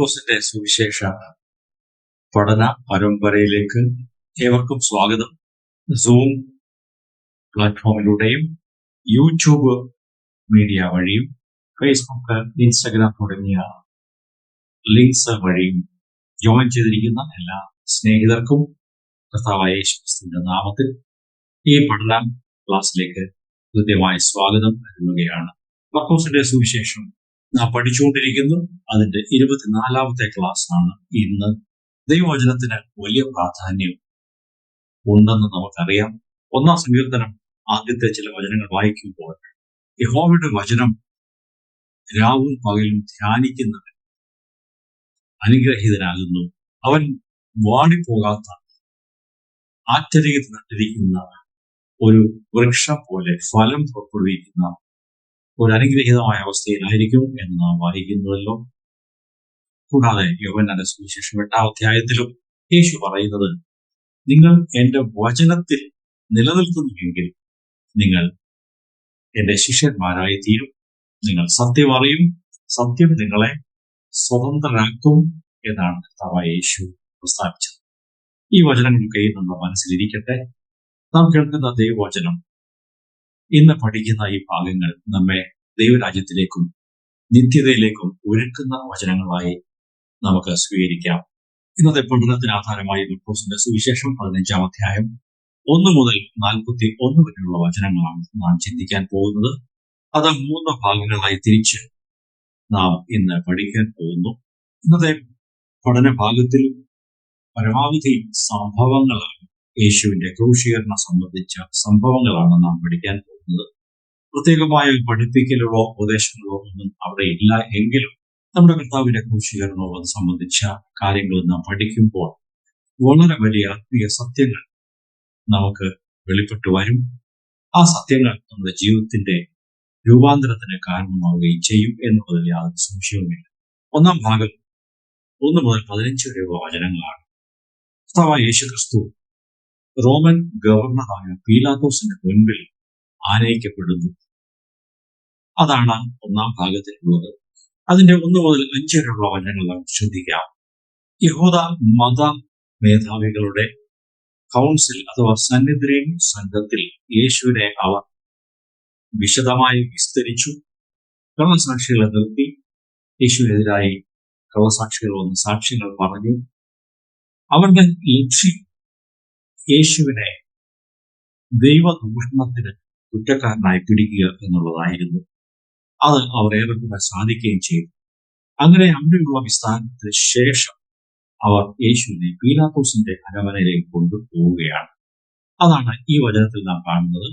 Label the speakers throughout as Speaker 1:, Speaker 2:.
Speaker 1: മർക്കോസിന്റെ സുവിശേഷ പഠന പരമ്പരയിലേക്ക് ഏവർക്കും സ്വാഗതം. സൂം പ്ലാറ്റ്ഫോമിലൂടെയും യൂട്യൂബ് മീഡിയ വഴിയും ഫേസ്ബുക്ക്, ഇൻസ്റ്റഗ്രാം തുടങ്ങിയ ലിങ്ക്സ് വഴിയും ജോയിൻ ചെയ്തിരിക്കുന്ന എല്ലാ സ്നേഹിതർക്കും കർത്താവായ യേശുക്രിസ്തുവിന്റെ നാമത്തിൽ ഈ പഠന ക്ലാസ്സിലേക്ക് കൃത്യമായ സ്വാഗതം നൽകുകയാണ്. മർക്കോസിന്റെ സുവിശേഷം നാം പഠിച്ചുകൊണ്ടിരിക്കുന്നു. അതിന്റെ 24ാമത്തെ ക്ലാസ് ആണ് ഇന്ന്. ദൈവവചനത്തിന് വലിയ പ്രാധാന്യം ഉണ്ടെന്ന് നമുക്കറിയാം. 1-ാം സങ്കീർത്തനം ആദ്യത്തെ ചില വചനങ്ങൾ വായിക്കുമ്പോൾ, യഹോവയുടെ വചനം രാവും പകലും ധ്യാനിക്കുന്നവൻ അനുഗ്രഹീതനാകുന്നു. അവൻ വാടിപ്പോകാത്ത ആറ്റരികത്ത് നട്ടിരിക്കുന്ന ഒരു വൃക്ഷം പോലെ ഫലം പുറപ്പെടുവിക്കുന്ന ഒരു അനുഗ്രഹീതമായ അവസ്ഥയിലായിരിക്കും എന്ന് നാം വായിക്കുന്നുവല്ലോ. കൂടാതെ യോഹന്നാന്റെ സുവിശേഷം 8-ാം അധ്യായത്തിലും യേശു പറയുന്നത്, നിങ്ങൾ എന്റെ വചനത്തിൽ നിലനിൽക്കുന്നുവെങ്കിൽ നിങ്ങൾ എന്റെ ശിഷ്യന്മാരായി തീരും. നിങ്ങൾ സത്യം അറിയും, സത്യം നിങ്ങളെ സ്വതന്ത്രരാക്കും എന്നാണ് കർത്താവായ യേശു പ്രസ്താവിച്ചത്. ഈ വചനങ്ങളൊക്കെ നമ്മുടെ മനസ്സിലിരിക്കട്ടെ. നാം കേൾക്കുന്ന ദൈവവചനം, ഇന്ന് പഠിക്കുന്ന ഈ ഭാഗങ്ങൾ നമ്മെ ദൈവരാജ്യത്തിലേക്കും നിത്യതയിലേക്കും ഒരുക്കുന്ന വചനങ്ങളായി നമുക്ക് സ്വീകരിക്കാം. ഇന്നത്തെ പഠനത്തിന് ആധാരമായി മർക്കോസിന്റെ സുവിശേഷം 15-ാം അധ്യായം 1 മുതൽ 41 വരെയുള്ള വചനങ്ങളാണ് നാം ചിന്തിക്കാൻ പോകുന്നത്. അത് 3 ഭാഗങ്ങളായി തിരിച്ച് നാം ഇന്ന് പഠിക്കാൻ പോകുന്നു. ഇന്നത്തെ പഠന ഭാഗത്തിൽ പരമാവധി സംഭവങ്ങളാണ്, യേശുവിന്റെ ക്രൂശീകരണം സംബന്ധിച്ച സംഭവങ്ങളാണ് നാം പഠിക്കാൻ പോകുന്നത്. പ്രത്യേകമായ പഠിപ്പിക്കലുകളോ ഉപദേശങ്ങളോ ഒന്നും അവിടെ ഇല്ല എങ്കിലും നമ്മുടെ കർത്താവിന്റെ ക്രൂശീകരണവും അത് സംബന്ധിച്ച കാര്യങ്ങൾ നാം പഠിക്കുമ്പോൾ വളരെ വലിയ ആത്മീയ സത്യങ്ങൾ നമുക്ക് വെളിപ്പെട്ടു വരും. ആ സത്യങ്ങൾ നമ്മുടെ ജീവിതത്തിന്റെ രൂപാന്തരത്തിന് കാരണമാവുകയും ചെയ്യും എന്നുള്ളതിൽ യാതൊരു സംശയവുമില്ല. 1-ാം ഭാഗം 1 മുതൽ 15 വരെയുള്ള വചനങ്ങളാണ്. കർത്താവായ യേശുക്രിസ്തു റോമൻ ഗവർണറായ പീലാത്തോസിന്റെ മുൻപിൽ ആനയിക്കപ്പെടുന്നു. അതാണ് 1-ാം ഭാഗത്തിലുള്ളത്. അതിന്റെ 1 മുതൽ 5 വരെയുള്ള വചനങ്ങൾ നമുക്ക് ശ്രദ്ധിക്കാം. യഹൂദ മത മേധാവികളുടെ കൗൺസിൽ അഥവാ സന്നിദ്രീൻ സംഘത്തിൽ യേശുവിനെ അവർ വിശദമായി വിസ്തരിച്ചു. കള്ളസാക്ഷികളെ നിർത്തി യേശുവിനെതിരായി കള്ളസാക്ഷികൾ വന്ന് സാക്ഷ്യങ്ങൾ പറഞ്ഞു. അവരുടെ ലക്ഷ്യം യേശുവിനെ ദൈവദൂഷണത്തിന് കുറ്റക്കാരനായി പിടിക്കുക എന്നുള്ളതായിരുന്നു. അത് അവർ ഏറെക്കുറെ സാധിക്കുകയും ചെയ്തു. അങ്ങനെ അവിടെയുള്ള വിസ്താരത്തിന് ശേഷം അവർ യേശുവിനെ പീലാത്തോസിന്റെ അരമനയിലേക്ക് കൊണ്ടുപോവുകയാണ്. അതാണ് ഈ വചനത്തിൽ നാം കാണുന്നത്.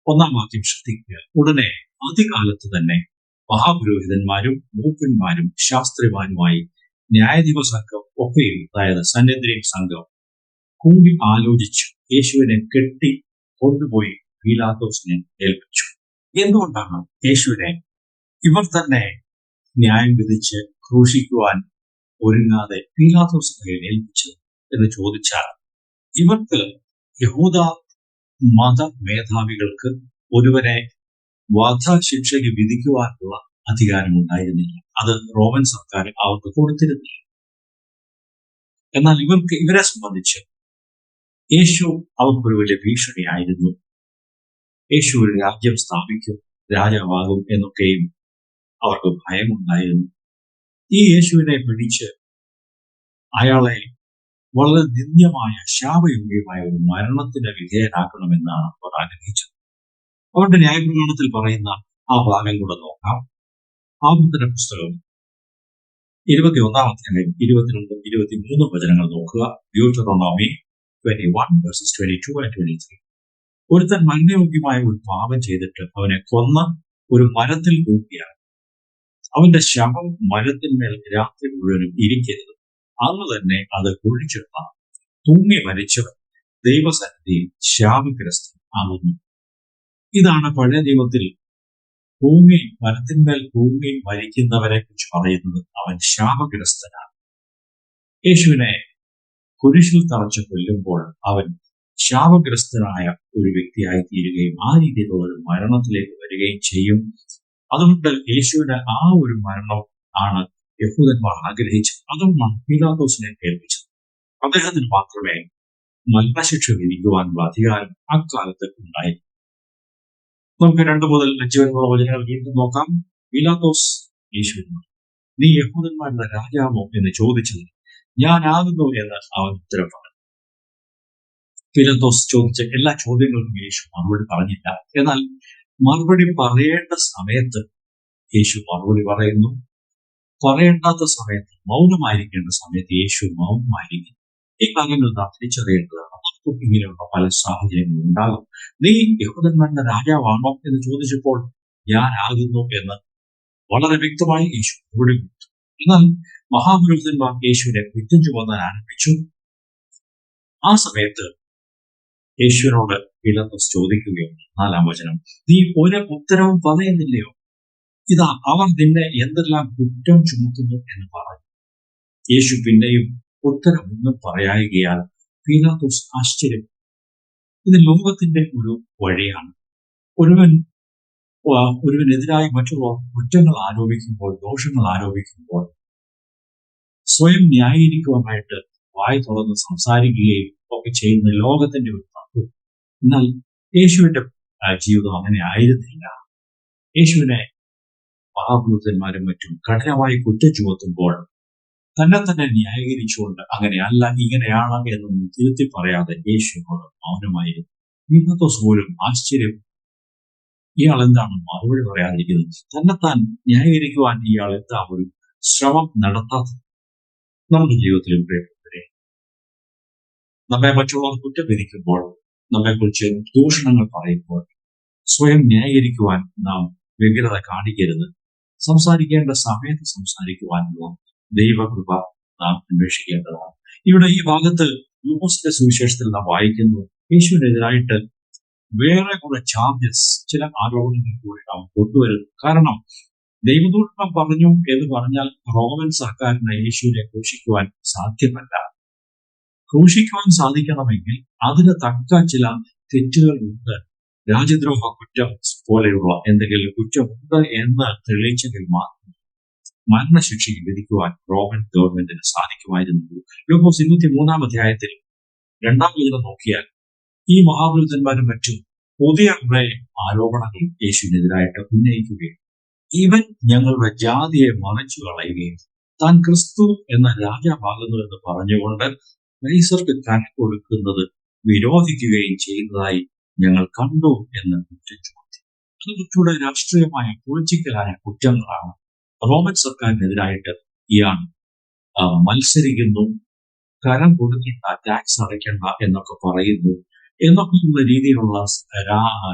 Speaker 1: 1-ാം വാക്യം ശ്രദ്ധിക്കുക. ഉടനെ ആദ്യകാലത്ത് തന്നെ മഹാപുരോഹിതന്മാരും മൂപ്പന്മാരും ശാസ്ത്രിമാരുമായി ന്യായാധിപ സംഘം ഒക്കെയും, അതായത് സന്നിദ്രീൻ സംഘം, കൂടി ആലോചിച്ചു യേശുവിനെ കെട്ടി കൊണ്ടുപോയി പീലാത്തോസിനെ ഏൽപ്പിച്ചു. എന്തുകൊണ്ടാണ് യേശുവിനെ ഇവർ തന്നെ ന്യായം വിധിച്ച് ക്രൂശിക്കുവാൻ ഒരുങ്ങാതെ പീലാത്തോസിനെ ഏൽപ്പിച്ചത് എന്ന് ചോദിച്ചാൽ, ഇവർക്ക് യഹൂദ മത മേധാവികൾക്ക് ഒരുവരെ വധശിക്ഷയ്ക്ക് വിധിക്കുവാനുള്ള അധികാരമുണ്ടായിരുന്നില്ല. അത് റോമൻ സർക്കാർ അവർക്ക് കൊടുത്തിരുന്നില്ല. എന്നാൽ ഇവരെ സംബന്ധിച്ച് യേശു അവർക്കൊരു വലിയ ഭീഷണിയായിരുന്നു. യേശു ഒരു രാജ്യം സ്ഥാപിക്കും, രാജാവാകും എന്നൊക്കെയും അവർക്ക് ഭയമുണ്ടായിരുന്നു. ഈ യേശുവിനെ പിടിച്ച് അയാളെ വളരെ നിന്ദ്യമായ ശാപയോഗ്യമായ ഒരു മരണത്തിന് വിധേയനാക്കണമെന്നാണ് അവർ ആഗ്രഹിച്ചത്. അവരുടെ ന്യായപ്രമാണത്തിൽ പറയുന്ന ആ ഭാഗം കൂടെ നോക്കാം. ആവർത്തന പുസ്തകം 21-ാം അധ്യായം 22, 23 വചനങ്ങൾ നോക്കുക. Deuteronomy 21 verses 22 and 23. ഒരുത്തൻ മരണയോഗ്യമായ ഒരു പാപം ചെയ്തിട്ട് അവനെ കൊന്ന ഒരു മരത്തിൽ തൂക്കിയാൽ അവന്റെ ശവം മരത്തിന്മേൽ രാത്രി മുഴുവനും ഇരിക്കരുത്. അന്ന് തന്നെ അത് കുഴിച്ചിടണം. തൂങ്ങി മരിച്ചവൻ ദൈവസന്നിധിയിൽ ശാപഗ്രസ്തൻ ആകുന്നു. ഇതാണ് പഴയ നിയമത്തിൽ മരത്തിന്മേൽ തൂങ്ങി മരിക്കുന്നവരെ കുറിച്ച് പറയുന്നത്. അവൻ ശാപഗ്രസ്തനാണ്. യേശുവിനെ കുരിശിൽ തറച്ച് കൊല്ലുമ്പോൾ അവൻ ശാപഗ്രസ്തനായ ഒരു വ്യക്തിയായി തീരുകയും ആ രീതിയിലുള്ള ഒരു മരണത്തിലേക്ക് വരികയും ചെയ്യും. അതുകൊണ്ട് യേശുവിന്റെ ആ ഒരു മരണം ആണ് യഹൂദന്മാർ ആഗ്രഹിച്ചു. അതുകൊണ്ടാണ് പീലാത്തോസിനെ കേൾപ്പിച്ചത്. അദ്ദേഹത്തിന് മാത്രമേ മരണശിക്ഷ വിധിക്കുവാനുള്ള അധികാരം അക്കാലത്ത് ഉണ്ടായി. നമുക്ക് 2 മുതൽ 5 വരെയുള്ള വചനങ്ങൾ വീണ്ടും നോക്കാം. പീലാത്തോസ് യേശുവിനോട്, നീ യഹൂദന്മാരുടെ രാജാവോ എന്ന് ചോദിച്ചത് ഞാനാകുന്നു എന്ന് അവൻ ഉത്തരം പറഞ്ഞു. പീലാത്തോസ് ചോദിച്ച എല്ലാ ചോദ്യങ്ങൾക്കും യേശു മറുപടി പറഞ്ഞില്ല. എന്നാൽ മറുപടി പറയേണ്ട സമയത്ത് യേശു മറുപടി പറയുന്നു. പറയേണ്ടാത്ത സമയത്ത്, മൗനമായിരിക്കേണ്ട സമയത്ത് യേശു മൗനമായിരിക്കും. ഈ കാര്യങ്ങൾ നാം തിരിച്ചറിയേണ്ടതാണ്. നമുക്കും ഇങ്ങനെയുള്ള പല സാഹചര്യങ്ങളും ഉണ്ടാകും. നീ യഹൂദന്മാരുടെ രാജാവാണോ എന്ന് ചോദിച്ചപ്പോൾ ഞാനാകുന്നു എന്ന് വളരെ വ്യക്തമായി യേശു മറുപടി കൊടുത്തു. എന്നാൽ മഹാപുരോഹിതന്മാർ യേശുവിനെ കുറ്റം ചുമത്താൻ ആരംഭിച്ചു. ആ സമയത്ത് യേശുവിനോട് പീലാത്തോസ് ചോദിക്കുകയാണ്, 4-ാം വചനം, നീ ഒരു ഉത്തരവും പറയുന്നില്ലയോ? ഇതാ അവർ നിന്നെ എന്തെല്ലാം കുറ്റം ചുമത്തുന്നു എന്ന് പറഞ്ഞു. യേശു പിന്നെയും ഉത്തരമൊന്നും പറയായികയാൽ പീലാത്തോസ് ആശ്ചര്യം. ഇത് ലോകത്തിന്റെ ഒരു വഴിയാണ്. ഒരുവനെതിരായി മറ്റുള്ളവർ കുറ്റങ്ങൾ ആരോപിക്കുമ്പോൾ, ദോഷങ്ങൾ ആരോപിക്കുമ്പോൾ സ്വയം ന്യായീകരിക്കുവാനായിട്ട് വായി തുറന്ന് സംസാരിക്കുകയും ഒക്കെ ചെയ്യുന്ന ലോകത്തിന്റെ ഒരു തത്വം. എന്നാൽ യേശുവിന്റെ ജീവിതം അങ്ങനെ ആയിരുന്നില്ല. യേശുവിനെ മഹാപുരോഹിതന്മാരും മറ്റും കഠിനമായി കുറ്റം ചുമത്തുമ്പോൾ തന്നെ ന്യായീകരിച്ചുകൊണ്ട് അങ്ങനെയല്ല, ഇങ്ങനെയാണ് എന്നൊന്നും തിരുത്തി പറയാതെ യേശുവിനോട് മൗനമായിരുന്നു. പീലാത്തോസ് പോലും ആശ്ചര്യം, ഇയാൾ എന്താണ് മറുപടി പറയാതിരിക്കുന്നത്? തന്നെത്താൻ ന്യായീകരിക്കുവാൻ ഇയാൾ എന്താ ഒരു ശ്രമം നടത്താത്തത്? നമ്മുടെ ജീവിതത്തിലും പ്രിയപ്പെട്ടവരെ, നമ്മെ മറ്റുള്ളവർ കുറ്റം വിധിക്കുമ്പോൾ, നമ്മെക്കുറിച്ച് ദൂഷണങ്ങൾ പറയുമ്പോൾ സ്വയം ന്യായീകരിക്കുവാൻ നാം വ്യഗ്രത കാണിക്കരുത്. സംസാരിക്കേണ്ട സമയത്ത് സംസാരിക്കുവാനുള്ള ദൈവകൃപ നാം അന്വേഷിക്കേണ്ടതാണ്. ഇവിടെ ഈ ഭാഗത്ത് ലൂക്കോസിന്റെ സുവിശേഷത്തിൽ നാം വായിക്കുന്നു, യേശുവിനെതിരായിട്ട് വേറെ കുറെ ചാർജസ്, ചില ആരോപണങ്ങൾ കൂടി നാം കൊണ്ടുവരുന്നു. കാരണം ദൈവദൂഷണം പറഞ്ഞു എന്ന് പറഞ്ഞാൽ റോമൻ സർക്കാരിന് യേശുവിനെ ക്രൂശിക്കുവാൻ സാധ്യമല്ല. ക്രൂശിക്കുവാൻ സാധിക്കണമെങ്കിൽ അതിന് തക്ക ചില തെറ്റുകളുണ്ട്. രാജ്യദ്രോഹ കുറ്റം പോലെയുള്ള എന്തെങ്കിലും കുറ്റമുണ്ട് എന്ന് തെളിയിച്ചെങ്കിൽ മാത്രം മരണശിക്ഷയ്ക്ക് വിധിക്കുവാൻ റോമൻ ഗവൺമെന്റിന് സാധിക്കുമായിരുന്നു. ലൂക്കോസ് 23-ാം അധ്യായത്തിൽ 2-ാം വചനം നോക്കിയാൽ ഈ മഹാപുരോഹിതന്മാരും മറ്റും പുതിയ കുറെ ആരോപണങ്ങൾ യേശുവിനെതിരായിട്ട് ഉന്നയിക്കുകയും ഇവൻ ഞങ്ങളുടെ ജാതിയെ മറിച്ചു കളയുകയും താൻ ക്രിസ്തു എന്ന രാജാവാകുന്നു എന്ന് പറഞ്ഞുകൊണ്ട് കൈസർക്ക് കരം കൊടുക്കുന്നത് വിരോധിക്കുകയും ചെയ്യുന്നതായി ഞങ്ങൾ കണ്ടു എന്ന് കുറ്റം ചുമത്തി. അത് കുറച്ചുകൂടെ രാഷ്ട്രീയമായ, പൊളിറ്റിക്കലായ കുറ്റങ്ങളാണ്. റോമൻ സർക്കാരിനെതിരായിട്ട് ഇയാൾ മത്സരിക്കുന്നു, കരം കൊടുക്കേണ്ട, ടാക്സ് അടയ്ക്കേണ്ട എന്നൊക്കെ പറയുന്നു എന്നൊക്കെയുള്ള രീതിയിലുള്ള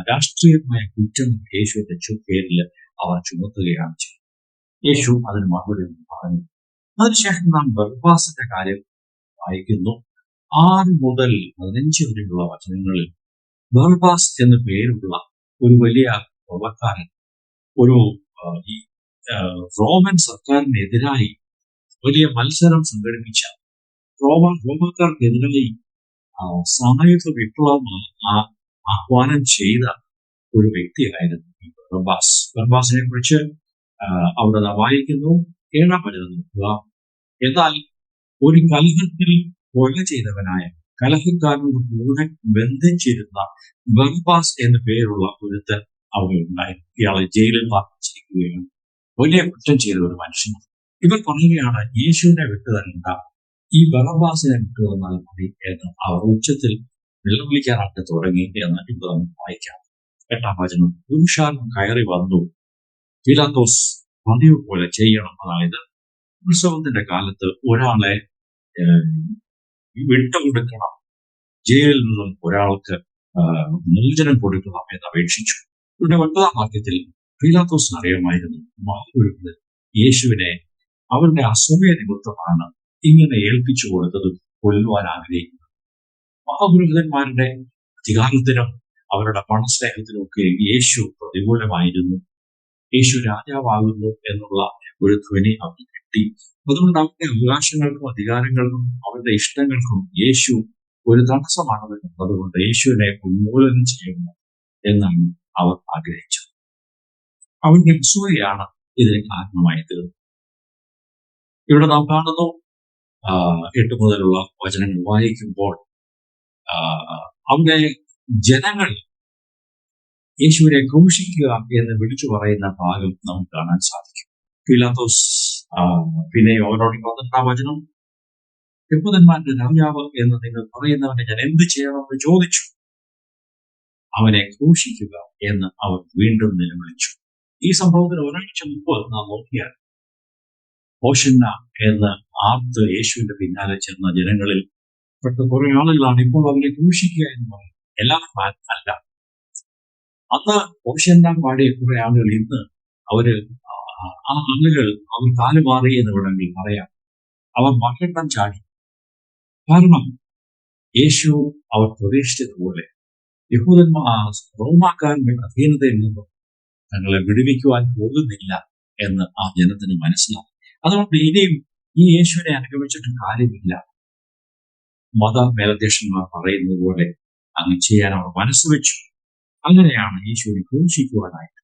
Speaker 1: രാഷ്ട്രീയമായ കുറ്റങ്ങൾ യേശുവിന്റെ പേരിൽ അവർ ചുമത്തുകയാണ് ചെയ്യുന്നത്. യേശു അതിന് മറുപടി പറഞ്ഞു. അതിനുശേഷം നാം ബർബ്ബാസിന്റെ കാര്യം വായിക്കുന്നു. 6 മുതൽ 15 വരെയുള്ള വചനങ്ങളിൽ ബർബ്ബാസ് എന്ന പേരുള്ള ഒരു വലിയ കൊള്ളക്കാരൻ, ഒരു റോമൻ സർക്കാരിനെതിരായി വലിയ മത്സരം സംഘടിപ്പിച്ച, റോമക്കാർക്കെതിരായി സായുധ വിപ്ലവം ആഹ്വാനം ചെയ്ത ഒരു വ്യക്തിയായിരുന്നു ഈ ബർബ്ബാസ്. ബർബ്ബാസിനെ കുറിച്ച് അവിടെ നാം വായിക്കുന്നു. 7-ാം വചനം നോക്കുക. എന്നാൽ ഒരു കലഹത്തിൽ കൊല ചെയ്തവനായ, കലഹക്കാരനോട് കൂടെ ബന്ധിച്ചിരുന്ന ബർബ്ബാസ് എന്ന പേരുള്ള ഒരുത്തൻ അവിടെ ഉണ്ടായിരുന്നു. ഇയാളെ ജയിലിൽ പാർപ്പിച്ചിരിക്കുകയാണ്. വലിയ കുറ്റം ചെയ്ത ഒരു മനുഷ്യനാണ്. ഇവർ പറയുകയാണ്, യേശുവിനെ വിട്ടുതരണ്ട, ഈ ബർബ്ബാസിനെ വിട്ടുതന്നാൽ മതി എന്ന് അവർ ഉച്ചത്തിൽ നിലവിളിക്കാനായിട്ട് തുടങ്ങി എന്ന് ഇവിടെ നമുക്ക് വായിക്കാം. 8-ാം വചനം, പുരുഷാരം കയറി വന്നു, പീലാത്തോസ് പതിവ് പോലെ ചെയ്യണം. അതായത് ഉത്സവത്തിന്റെ കാലത്ത് ഒരാളെ വിട്ടുകൊടുക്കണം, ജയിലിൽ നിന്നും ഒരാൾക്ക് മോചനം കൊടുക്കണം എന്ന് അപേക്ഷിച്ചു. ഇവിടെ 9-ാം വാക്യത്തിൽ പീലാത്തോസിന് അറിയാമായിരുന്നു മഹാപുരോഹിതൻ യേശുവിനെ അവരുടെ അസൂയ നിമിത്തമാണ് ഇങ്ങനെ ഏൽപ്പിച്ചു കൊടുത്തത് കൊല്ലുവാൻ ആഗ്രഹിക്കുന്നത്. മഹാപുരോഹിതന്മാരുടെ അധികാരത്തിനും അവരുടെ പണസ്നേഹത്തിനും ഒക്കെ യേശു പ്രതികൂലമായിരുന്നു. യേശു രാജാവാകുന്നു എന്നുള്ള ഒരു ധ്വനി അവർക്ക് കിട്ടി. അതുകൊണ്ട് അവരുടെ അവകാശങ്ങൾക്കും അധികാരങ്ങൾക്കും അവരുടെ ഇഷ്ടങ്ങൾക്കും യേശു ഒരു തടസ്സമാണെന്ന് കണ്ടതുകൊണ്ട് യേശുവിനെ ഉന്മൂലനം ചെയ്യണം എന്നാണ് അവർ ആഗ്രഹിച്ചത്. അവരുടെ അസൂയയാണ് ഇതിന് കാരണമായി തീർന്നത്. ഇവിടെ നാം കാണുന്നു 8 മുതലുള്ള വചനങ്ങൾ വായിക്കുമ്പോൾ അവിടെ ജനങ്ങൾ യേശുവിനെ ക്രൂശിക്കുക എന്ന് വിളിച്ചു പറയുന്ന ഭാഗം നമുക്ക് കാണാൻ സാധിക്കും. പീലാത്തോസ് പിന്നെ അവരോട് 12 വചനം, യഹൂദന്മാരുടെ രാജാവ് എന്ന് നിങ്ങൾ പറയുന്നവനെ ഞാൻ എന്ത് ചെയ്യണമെന്ന് ചോദിച്ചു. അവനെ ക്രൂശിക്കുക എന്ന് അവർ വീണ്ടും നിലവിളിച്ചു. ഈ സംഭവത്തിന് ഒരാഴ്ച മുമ്പ് നാം നോക്കിയാൽ ഹോശന്ന എന്ന് ആർത്ത് യേശുവിന്റെ പിന്നാലെ ചെന്ന ജനങ്ങളിൽ പെട്ട കുറെ ആളുകളാണ് ഇപ്പോൾ അവനെ ക്രൂശിക്കുക എന്ന് പറയുന്നത്. എല്ലാവരും അല്ല. അന്ന് ഹോശന്ന പാടിയ കുറെ ആളുകൾ ഇന്ന് അവര് ആ ആളുകൾ അവർ കാലുമാറി എന്ന് വേണമെങ്കിൽ പറയാം. അവർ മകണ്ണം ചാടി. കാരണം യേശു അവർ പ്രതീക്ഷിച്ചതുപോലെ റോമാക്കാരന്റെ അധീനതയിൽ നിന്നും തങ്ങളെ വിടുവിക്കുവാൻ പോകുന്നില്ല എന്ന് ആ ജനത്തിന് മനസ്സിലായി. അതുകൊണ്ട് ഇനിയും ഈ യേശുവിനെ അനുഗമിച്ചിട്ട് കാര്യമില്ല. മത മേലധ്യക്ഷന്മാർ പറയുന്നത് പോലെ അങ്ങ് ചെയ്യാൻ അവർ മനസ്സ് വെച്ചു. അങ്ങനെയാണ് യേശുവിനെ ക്രൂശിക്കുവാനായിട്ട്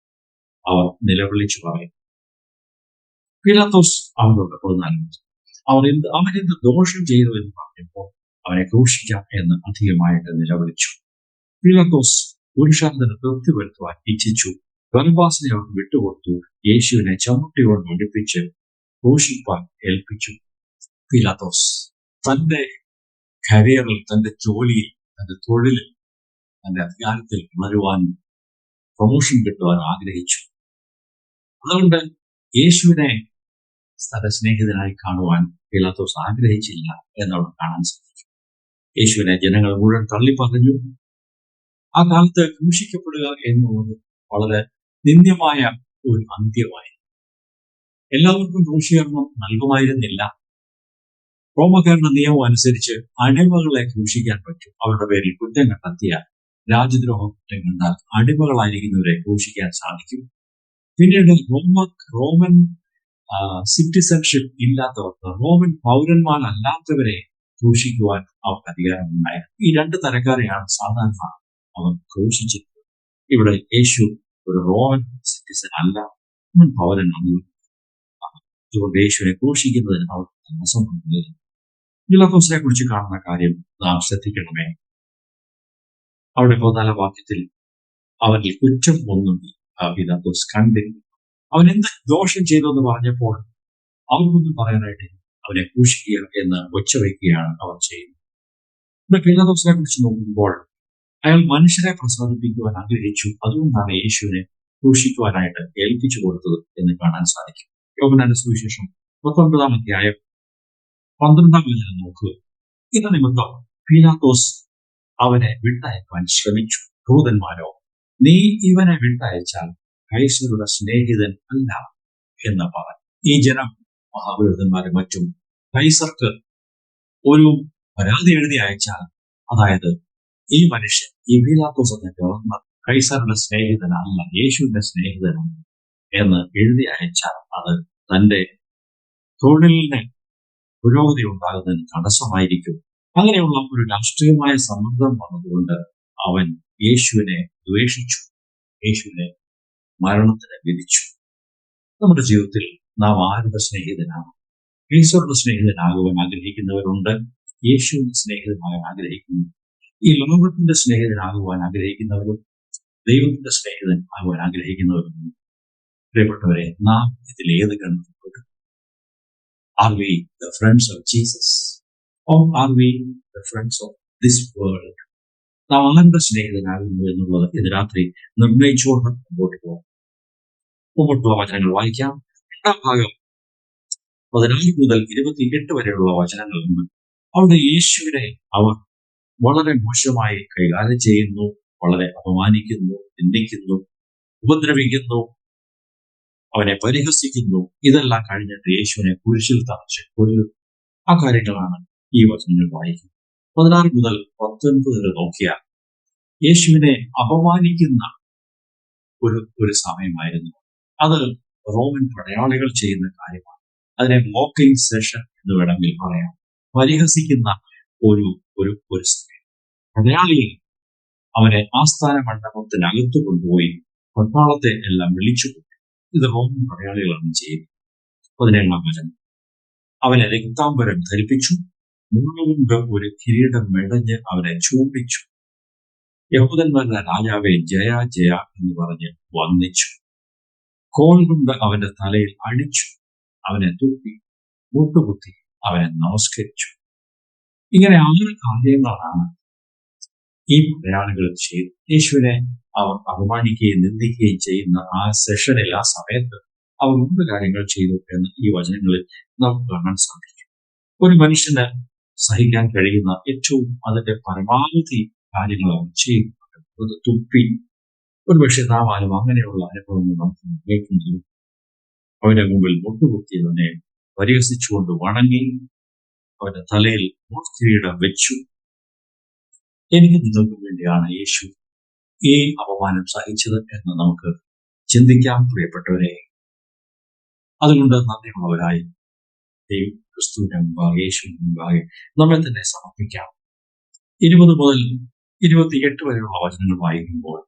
Speaker 1: അവർ നിലവിളിച്ചു പറയുന്നത്. പീലാത്തോസ് അവരോട് 14 അവനെന്ത് ദോഷം ചെയ്തു എന്ന് പറഞ്ഞപ്പോൾ അവനെ ക്രൂശിക്കാം എന്ന് അധികമായിട്ട് നിലവിളിച്ചു. പീലാത്തോസ് പുരുഷാന്തര തൃപ്തി വരുത്തുവാൻ ഇച്ഛിച്ചു. ബർബ്ബാസിനെ അവർ വിട്ടുകൊടുത്തു. യേശുവിനെ ചമ്മട്ടിയോട് അടുപ്പിച്ച് ക്രൂശിപ്പാൻ ഏൽപ്പിച്ചു. പീലാത്തോസ് തന്റെ കരിയറിൽ, തന്റെ ജോലിയിൽ, തന്റെ തൊഴിലിൽ, തന്റെ അധികാരത്തിൽ വളരുവാനും പ്രൊമോഷൻ കിട്ടുവാൻ ആഗ്രഹിച്ചു. അതുകൊണ്ട് യേശുവിനെ തന്റെ സ്നേഹിതനായി കാണുവാൻ പീലാത്തോസ് ആഗ്രഹിച്ചില്ല എന്നവിടെ കാണാൻ സാധിക്കും. യേശുവിനെ ജനങ്ങൾ മുഴുവൻ തള്ളിപ്പറഞ്ഞു. ആ കാലത്ത് ക്രൂശിക്കപ്പെടുക എന്നുള്ളത് വളരെ നിന്ദ്യമായ ഒരു അന്ത്യമായി. എല്ലാവർക്കും ക്രൂശീകരണം നൽകുമായിരുന്നില്ല. റോമക്കാരുടെ നിയമം അനുസരിച്ച് അടിമകളെ ക്രൂശിക്കാൻ പറ്റും. അവരുടെ പേരിൽ കുറ്റം കണ്ടെത്തിയ രാജ്യദ്രോഹം കുറ്റം കണ്ടാൽ അടിമകളായിരിക്കുന്നവരെ ക്രൂശിക്കാൻ സാധിക്കും. പിന്നീട് റോമൻ സിറ്റിസൺഷിപ്പ് ഇല്ലാത്തവർക്ക്, റോമൻ പൗരന്മാരല്ലാത്തവരെ ക്രൂശിക്കുവാൻ അവർക്ക് അധികാരമുണ്ടായിരുന്നു. ഈ 2 തരക്കാരെയാണ് സാധാരണ അവർ ക്രൂശിച്ചിരുന്നത്. ഇവിടെ യേശു ഒരു റോമൻ സിറ്റിസൺ അല്ല, റോമൻ പൗരനാണ്. അതുകൊണ്ട് യേശുവിനെ ക്രൂശിക്കുന്നതിന് അവർക്ക് തടസ്സം കൊണ്ടുവരുന്നു. പീലാത്തോസിനെ കുറിച്ച് കാണുന്ന കാര്യം നാം ശ്രദ്ധിക്കണമേ. അവിടെ 14 വാക്യത്തിൽ അവനിൽ കുറ്റം ഒന്നും പീലാത്തോസ് കണ്ടില്ല. അവൻ എന്ത് ദോഷം ചെയ്തു എന്ന് പറഞ്ഞപ്പോൾ അവർക്കൊന്നും പറയാനായിട്ട് അവനെ ക്രൂശിക്കുക എന്ന് ഒച്ചവയ്ക്കുകയാണ് അവർ ചെയ്യുന്നത്. ഇവിടെ പീലാത്തോസിനെ കുറിച്ച് നോക്കുമ്പോൾ അയാൾ മനുഷ്യരെ പ്രസാദിപ്പിക്കുവാൻ ആഗ്രഹിച്ചു. അതുകൊണ്ടാണ് യേശുവിനെ ക്രൂശിക്കുവാനായിട്ട് ഏൽപ്പിച്ചു കൊടുത്തത് എന്ന് കാണാൻ സാധിക്കും. യോഹന്നാന്റെ സുവിശേഷം 19-ാം അധ്യായം 12-ാം വചനം നോക്കുക. ഇത് നിമിത്തം പീലാത്തോസ് അവനെ വിട്ടയക്കാൻ ശ്രമിച്ചു. ദൂതന്മാരോ, നീ ഇവനെ വിട്ടയച്ചാൽ കൈസരുടെ സ്നേഹിതൻ അല്ല എന്ന് പറഞ്ഞു. ഈ ജനം മഹാപുരോഹിതന്മാരും മറ്റും കൈസർക്ക് ഒരു പരാതി എഴുതി അയച്ചാൽ, അതായത് ഈ മനുഷ്യൻ, ഈ പീലാത്തോസ് എന്ന ഗവർണർ കൈസറുടെ സ്നേഹിതനല്ല, യേശുവിന്റെ സ്നേഹിതനാണ് എന്ന് എഴുതി അയച്ചാൽ അത് തന്റെ തൊഴിലിന് പുരോഗതി ഉണ്ടാകുന്നതിന് തടസ്സമായിരിക്കും. അങ്ങനെയുള്ള ഒരു രാഷ്ട്രീയമായ സമ്മർദ്ദം വന്നതുകൊണ്ട് അവൻ യേശുവിനെ ദ്വേഷിച്ചു, യേശുവിനെ മരണത്തിന് വിധിച്ചു. നമ്മുടെ ജീവിതത്തിൽ നാം ആരുടെ സ്നേഹിതനാണ്? ഈശ്വരുടെ സ്നേഹിതനാകുവാൻ ആഗ്രഹിക്കുന്നവരുണ്ട്, യേശുവിന്റെ സ്നേഹിതനാകാൻ ആഗ്രഹിക്കുന്നു. ഈ ലോകത്തിന്റെ സ്നേഹിതനാകുവാൻ ആഗ്രഹിക്കുന്നവരും ദൈവത്തിന്റെ സ്നേഹിതൻ ആകുവാൻ ആഗ്രഹിക്കുന്നവരുണ്ട്. പ്രിയപ്പെട്ടവരെ, നാം ഇതിൽ ഏത് കണ്ടുപിടിക്കും? Are we the friends of Jesus or are we the friends of this world? നാം ആരുടെ സ്നേഹിതനാകുന്നു എന്നുള്ളത് ഇന്ന് രാത്രി നിർണയിച്ചുകൊണ്ട് മുമ്പോട്ട് പോകാം. മുമ്പോട്ടുള്ള വചനങ്ങൾ വായിക്കാം. 2-ാം ഭാഗം 14 മുതൽ 28 വരെയുള്ള വചനങ്ങളുണ്ട്. അവിടെ യേശുവിനെ അവർ വളരെ മോശമായി കൈകാര്യം ചെയ്യുന്നു, വളരെ അപമാനിക്കുന്നു, നിന്ദിക്കുന്നു, ഉപദ്രവിക്കുന്നു, അവനെ പരിഹസിക്കുന്നു. ഇതെല്ലാം കഴിഞ്ഞിട്ട് യേശുവിനെ കുരിശിൽ തറച്ച് കൊല്ലുന്നു. ആ കാര്യങ്ങളാണ് ഈ വചനങ്ങൾ വായിക്കുന്നത്. 16 മുതൽ 19 വരെ നോക്കിയാൽ യേശുവിനെ അപമാനിക്കുന്ന ഒരു സമയമായിരുന്നു. അത് റോമൻ പടയാളികൾ ചെയ്യുന്ന കാര്യമാണ്. അതിനെ മോക്കിംഗ് സെഷൻ എന്ന് വേണമെങ്കിൽ പറയാം. പരിഹസിക്കുന്ന ഒരു സമയം. പടയാളിയെ അവനെ ആസ്ഥാന മണ്ഡപത്തിനകത്ത് കൊണ്ടുപോയി പട്ടാളത്തെ എല്ലാം വിളിച്ചു. ഇത് റോമൻ പടയാളികളാണ് ചെയ്യുന്നത്. 17-ാം വചനം. അവനെ രക്താംബരം ധരിപ്പിച്ചു, മുള്ളുകൊണ്ട് ഒരു കിരീടം മെടഞ്ഞ് അവനെ ചൂണ്ടിച്ചു. യഹൂദന്മാരുടെ രാജാവെ, ജയ ജയ എന്ന് പറഞ്ഞ് വന്ദിച്ചു. കോൽ കൊണ്ട് അവന്റെ തലയിൽ അടിച്ചു, അവനെ തൂക്കി, മുട്ടുകുത്തി അവനെ നമസ്കരിച്ചു. ഇങ്ങനെ 6 കാര്യങ്ങളാണ് ഈ പടയാളികൾ ചെയ്തു. യേശുവിനെ അവർ അപമാനിക്കുകയും നിന്ദിക്കുകയും ചെയ്യുന്ന ആ സെഷനിൽ, ആ സമയത്ത് അവർ 3 കാര്യങ്ങൾ ചെയ്തു എന്ന് ഈ വചനങ്ങളിൽ നമുക്ക് കാണാൻ സാധിക്കും. ഒരു മനുഷ്യന് സഹിക്കാൻ കഴിയുന്ന ഏറ്റവും അതിന്റെ പരമാവധി കാര്യങ്ങൾ അവർ ചെയ്യുന്നുണ്ട്. അത് തുപ്പി, ഒരുപക്ഷെ നാം ആരും അങ്ങനെയുള്ള അനുഭവങ്ങൾ നമുക്ക് കേൾക്കുന്നത്. അവന്റെ മുമ്പിൽ മുട്ടുകുത്തി അവനെ പരിഹസിച്ചുകൊണ്ട് വണങ്ങി, അവന്റെ തലയിൽ മുൾക്കിരീടം വെച്ചു. എനിക്ക് നിങ്ങൾക്ക് വേണ്ടിയാണ് യേശു ഈ അപമാനം സഹിച്ചത് എന്ന് നമുക്ക് ചിന്തിക്കാം പ്രിയപ്പെട്ടവരെ. അതുകൊണ്ട് നന്ദിയുള്ളവരായി ദൈവം ക്രിസ്തുവിന്റെ മുമ്പാകെ, യേശുവിന്റെ മുമ്പാകെ നമ്മെ തന്നെ സമർപ്പിക്കാം. 20 മുതൽ 28 വരെയുള്ള വചനങ്ങൾ വായിക്കുമ്പോൾ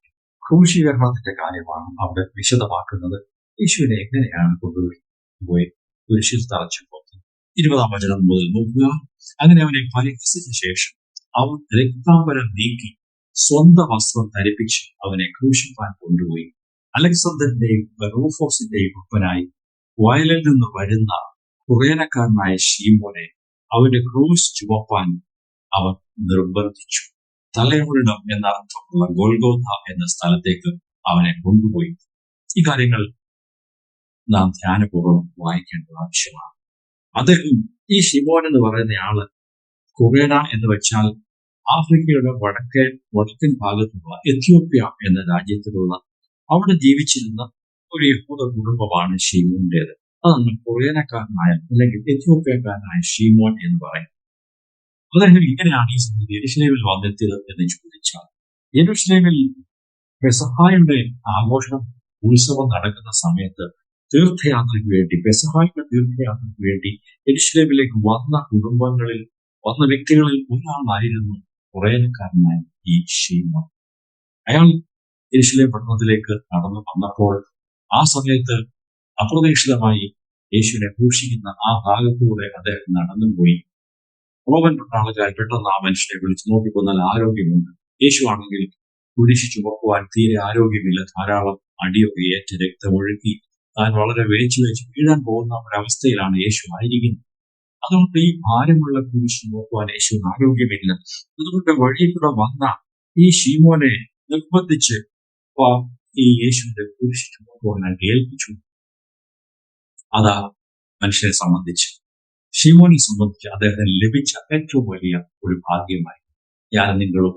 Speaker 1: ക്രൂശീകരണത്തിന്റെ കാര്യമാണ് അവിടെ വിശദമാക്കുന്നത്. യേശുവിനെ എങ്ങനെയാണ് കൊണ്ടുപോയി കുരിശിൽ തറച്ചപ്പോൾ 20-ാം വചനം മുതൽ നോക്കുക. അങ്ങനെ അവനെ പരിഹസിച്ച ശേഷം അവൻ രക്താംബരം നീക്കി സ്വന്തം വസ്ത്രം ധരിപ്പിച്ച് അവനെ ക്രൂശിപ്പാൻ കൊണ്ടുപോയി. അലക്സാണ്ടറിന്റെയും റൂഫോസിന്റെയും ഒപ്പനായി വയലിൽ നിന്ന് വരുന്ന കുറേനക്കാരനായ ശീമോനെ അവന്റെ ക്രൂശ് ചുമപ്പാൻ അവൻ നിർബന്ധിച്ചു. തലമുടിടം എന്ന അർത്ഥമുള്ള ഗോൽഗോഥ എന്ന സ്ഥലത്തേക്ക് അവനെ കൊണ്ടുപോയി. ഈ കാര്യങ്ങൾ നാം ധ്യാനപൂർവ്വം വായിക്കേണ്ടത് ആവശ്യമാണ്. അദ്ദേഹം, ഈ ശിമോൻ എന്ന് പറയുന്ന ആള്, കുറേന എന്ന് വെച്ചാൽ ആഫ്രിക്കയുടെ വടക്കൻ ഭാഗത്തുള്ള എത്യോപ്യ എന്ന രാജ്യത്തിലുള്ള, അവിടെ ജീവിച്ചിരുന്ന ഒരു യഹൂദ കുടുംബമാണ് ശീമോന്റേത്. അതാണ് കുറേനക്കാരനായ അല്ലെങ്കിൽ എത്യോപ്യക്കാരനായ ശീമോൻ എന്ന് പറയും. അദ്ദേഹം ഇങ്ങനെയാണ് ഈ സമയത്ത് യെരുശലേമിൽ വന്നെത്തിയത് എന്ന് ചോദിച്ചാൽ, യെരുശലേമിൽ പെസഹായുടെ ആഘോഷം, ഉത്സവം നടക്കുന്ന സമയത്ത് തീർത്ഥയാത്രയ്ക്ക് വേണ്ടി, പെസഹായുടെ തീർത്ഥയാത്രയ്ക്ക് വേണ്ടി യെരുശലേമിലേക്ക് വന്ന കുടുംബങ്ങളിൽ, വന്ന വ്യക്തികളിൽ ഒരാളായിരുന്നു കുറേനക്കാരനായ ഈ ശീമോൻ. അയാൾ യെരുശലേം പട്ടണത്തിലേക്ക് നടന്നു വന്നപ്പോൾ ആ സമയത്ത് അപ്രതീക്ഷിതമായി യേശുവിനെ ക്രൂശിക്കുന്ന ആ ഭാഗത്തൂടെ അദ്ദേഹം നടന്നുപോയി. റോമൻ പട്ടാളക്കാർ പെട്ടെന്ന് ആ മനുഷ്യനെ വിളിച്ചു നോക്കിയപ്പോൾ നല്ല ആരോഗ്യമുണ്ട്. യേശു ആണെങ്കിൽ കുരിശ് ചുമക്കുവാൻ തീരെ ആരോഗ്യമില്ല. ധാരാളം അടിയൊക്കെ ഏറ്റ് രക്തമൊഴുക്കി താൻ വളരെ വേച്ചു വീഴാൻ പോകുന്ന ഒരവസ്ഥയിലാണ് യേശു ആയിരിക്കുന്നത്. അതുകൊണ്ട് ഈ ഭാരമുള്ള കുരിശ് ചുമക്കുവാൻ യേശുവിന് ആരോഗ്യമില്ല. അതുകൊണ്ട് വഴിയിൽ കൂടെ വന്ന ഈ ശീമോനെ നിർബന്ധിച്ച് ഈ യേശുവിന്റെ കുരിശ് ചുമക്കുവാനായിട്ട് ഏൽപ്പിച്ചു. അതാ മനുഷ്യനെ സംബന്ധിച്ച്, ശീമോനെ സംബന്ധിച്ച് അദ്ദേഹത്തിന് ലഭിച്ച ഏറ്റവും വലിയ ഒരു ഭാഗ്യമായി. ഞാൻ നിങ്ങളും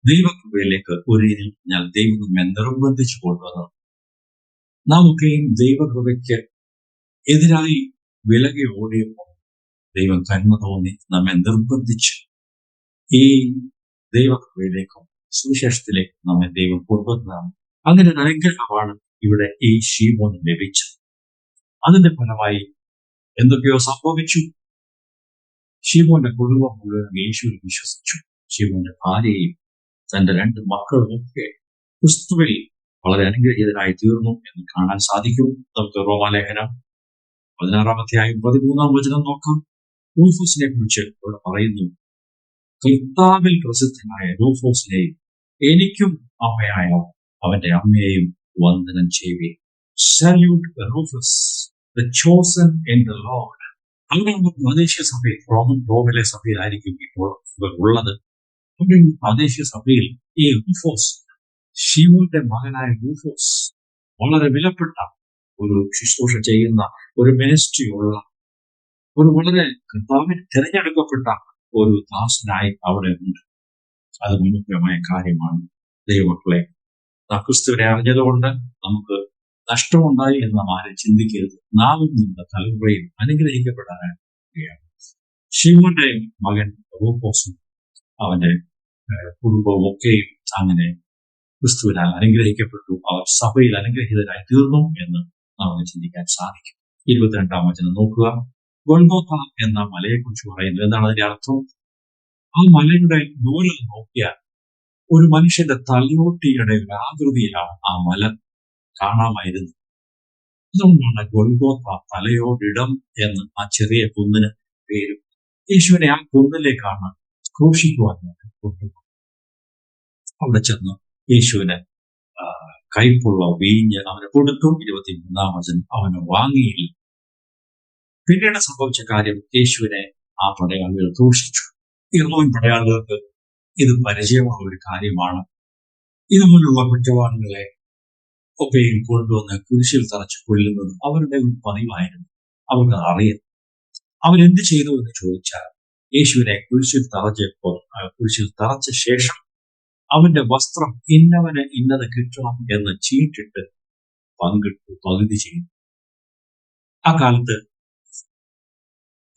Speaker 1: ദൈവകൃപയിലേക്ക് ഒരു രീതിയിൽ ഞാൻ ദൈവം നമ്മെ നിർബന്ധിച്ചു കൊണ്ടുവന്നു. നാം ഒക്കെയും ദൈവകൃപയ്ക്ക് എതിരായി വിലകി ഓടിയപ്പോൾ ദൈവം കരുണ തോന്നി നമ്മെ നിർബന്ധിച്ച് ഈ ദൈവകൃപയിലേക്കും സുവിശേഷത്തിലേക്കും നമ്മെ ദൈവം കൊണ്ടുവന്നതാണ്. അങ്ങനെ ഒരു അനുഗ്രഹമാണ് ഇവിടെ ഈ ശീമോന് ലഭിച്ചത്. അതിന്റെ ഫലമായി എന്തൊക്കെയോ സംഭവിച്ചു. ശീമോന്റെ കുടുംബം മുഴുവൻ യേശുവിൽ വിശ്വസിച്ചു. ശീമോന്റെ ഭാര്യയും തന്റെ 2 മക്കളും ഒക്കെ ക്രിസ്തുവിൽ വളരെ അനുഗ്രഹീതരായി തീർന്നു എന്ന് കാണാൻ സാധിക്കും. നമുക്ക് റോമാലേഖനം 16-ാം അധ്യായം 13-ാം വചനം നോക്കാം. റൂഫോസിനെ കുറിച്ച് ഇവിടെ പറയുന്നു, കർത്താവിൽ പ്രസിദ്ധനായ റൂഫോസിനെയും എനിക്കും അമ്മയായ അവന്റെ അമ്മയെയും വന്ദനം ചെയ്യുകയും. Salute Rufus, the chosen in the Lord. അങ്ങനെ പ്രാദേശിക സഭയിൽ, റോമിലെ സഭയിലായിരിക്കും ഇപ്പോൾ ഉള്ളത്. പ്രാദേശിക സഭയിൽ ഈ റൂഫോസ്, ശീമോന്റെ മകനായ റൂഫോസ്, വളരെ വിലപ്പെട്ട ഒരു ശുശ്രൂഷ ചെയ്യുന്ന, ഒരു മിനിസ്ട്രി ഉള്ള, ഒരു വളരെ കർത്താവിന് തിരഞ്ഞെടുക്കപ്പെട്ട ഒരു ദാസനായി അവിടെ ഉണ്ട്. അത് മുഖ്യമായ കാര്യമാണ്. ദൈവമക്കളെ, ക്രിസ്തുവിനെ അറിഞ്ഞതുകൊണ്ട് നമുക്ക് നഷ്ടമുണ്ടായി എന്ന് നാം ആരും ചിന്തിക്കരുത്. നാമും നമ്മുടെ തലമുറയും അനുഗ്രഹിക്കപ്പെടാനാണ്. ശിവന്റെ മകൻ റൂഫോസും അവന്റെ കുടുംബവും ഒക്കെയും അങ്ങനെ ക്രിസ്തുവിനാൽ അനുഗ്രഹിക്കപ്പെട്ടു. അവർ സഭയിൽ അനുഗ്രഹീതരായി തീർന്നു എന്ന് നമുക്ക് ചിന്തിക്കാൻ സാധിക്കും. 22-ാം വചനം നോക്കുക. ഗൊൽഗോഥ എന്ന മലയെക്കുറിച്ച് പറയുന്നത് എന്താണ്? അതിന്റെ അർത്ഥം, ആ മലയുടെ ദൂരം നോക്കിയാൽ ഒരു മനുഷ്യന്റെ തലയോട്ടിയുടെ ആകൃതിയിലാണ് ആ മല കാണാമായിരുന്നു. അതുകൊണ്ടാണ് ഗൊൽഗോഥ, തലയോടിടം എന്ന് ആ ചെറിയ കുന്നിന് പേരും. യേശുവിനെ ആ കുന്നിലേക്കാണ് ക്രൂശിക്കുവാൻ കൊണ്ടുപോകുന്നത്. അവിടെ ചെന്ന് യേശുവിന് കൈപ്പുള്ള വീഞ്ഞ് അവന് കൊടുത്തു. 23-ാം വചനം, അവന് വാങ്ങിയില്ല. പിന്നീട് സംഭവിച്ച കാര്യം, യേശുവിനെ ആ പടയാളികൾ ക്രൂശിച്ചു. ഈ റോമൻ പടയാളികൾക്ക് ഇത് പരിചയമുള്ള ഒരു കാര്യമാണ്. ഇതുപോലുള്ള കുറ്റവാളികളെ ഒക്കെയും കൊണ്ടുവന്ന് കുരിശിൽ തറച്ച് കൊല്ലുന്നത് അവരുടെ ഒരു പതിവായിരുന്നു. അവർക്ക് അറിയാം. അവരെന്ത് ചെയ്തു എന്ന് ചോദിച്ചാൽ, യേശുവിനെ കുരിശിൽ തറച്ച ശേഷം അവന്റെ വസ്ത്രം ഇന്നവന് ഇന്നത് കിട്ടണം എന്ന് ചീട്ടിട്ട് പകുതി ചെയ്തു. ആ കാലത്ത്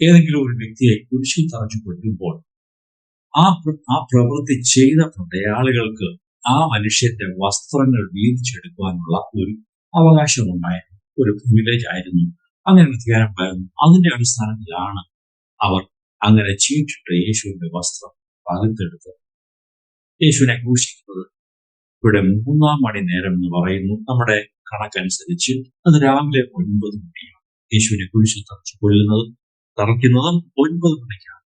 Speaker 1: ഏതെങ്കിലും ഒരു വ്യക്തിയെ കുരിശിൽ തറച്ചു കൊല്ലുമ്പോൾ ആ പ്രവൃത്തി ചെയ്ത പടയാളികൾക്ക് ആ മനുഷ്യന്റെ വസ്ത്രങ്ങൾ വീതിച്ചെടുക്കുവാനുള്ള ഒരു അവകാശമുണ്ടായിരുന്നു. ഒരു പ്രിവിലേജ് ആയിരുന്നു, അങ്ങനെ അധികാരമായിരുന്നു. അതിന്റെ അടിസ്ഥാനത്തിലാണ് അവർ അങ്ങനെ ചീട്ടിട്ട് യേശുവിന്റെ വസ്ത്രം പകുത്തെടുത്ത് യേശുവിനെ ക്രൂശിക്കുന്നത്. ഇവിടെ 3-ാം മണി നേരം എന്ന് പറയുന്നു നമ്മുടെ കണക്കനുസരിച്ച്. അത് രാവിലെ 9 മണിയാണ്. യേശുവിനെ കുരിശിൽ തറച്ചു കൊല്ലുന്നതും തറയ്ക്കുന്നതും 9 മണിക്കാണ്.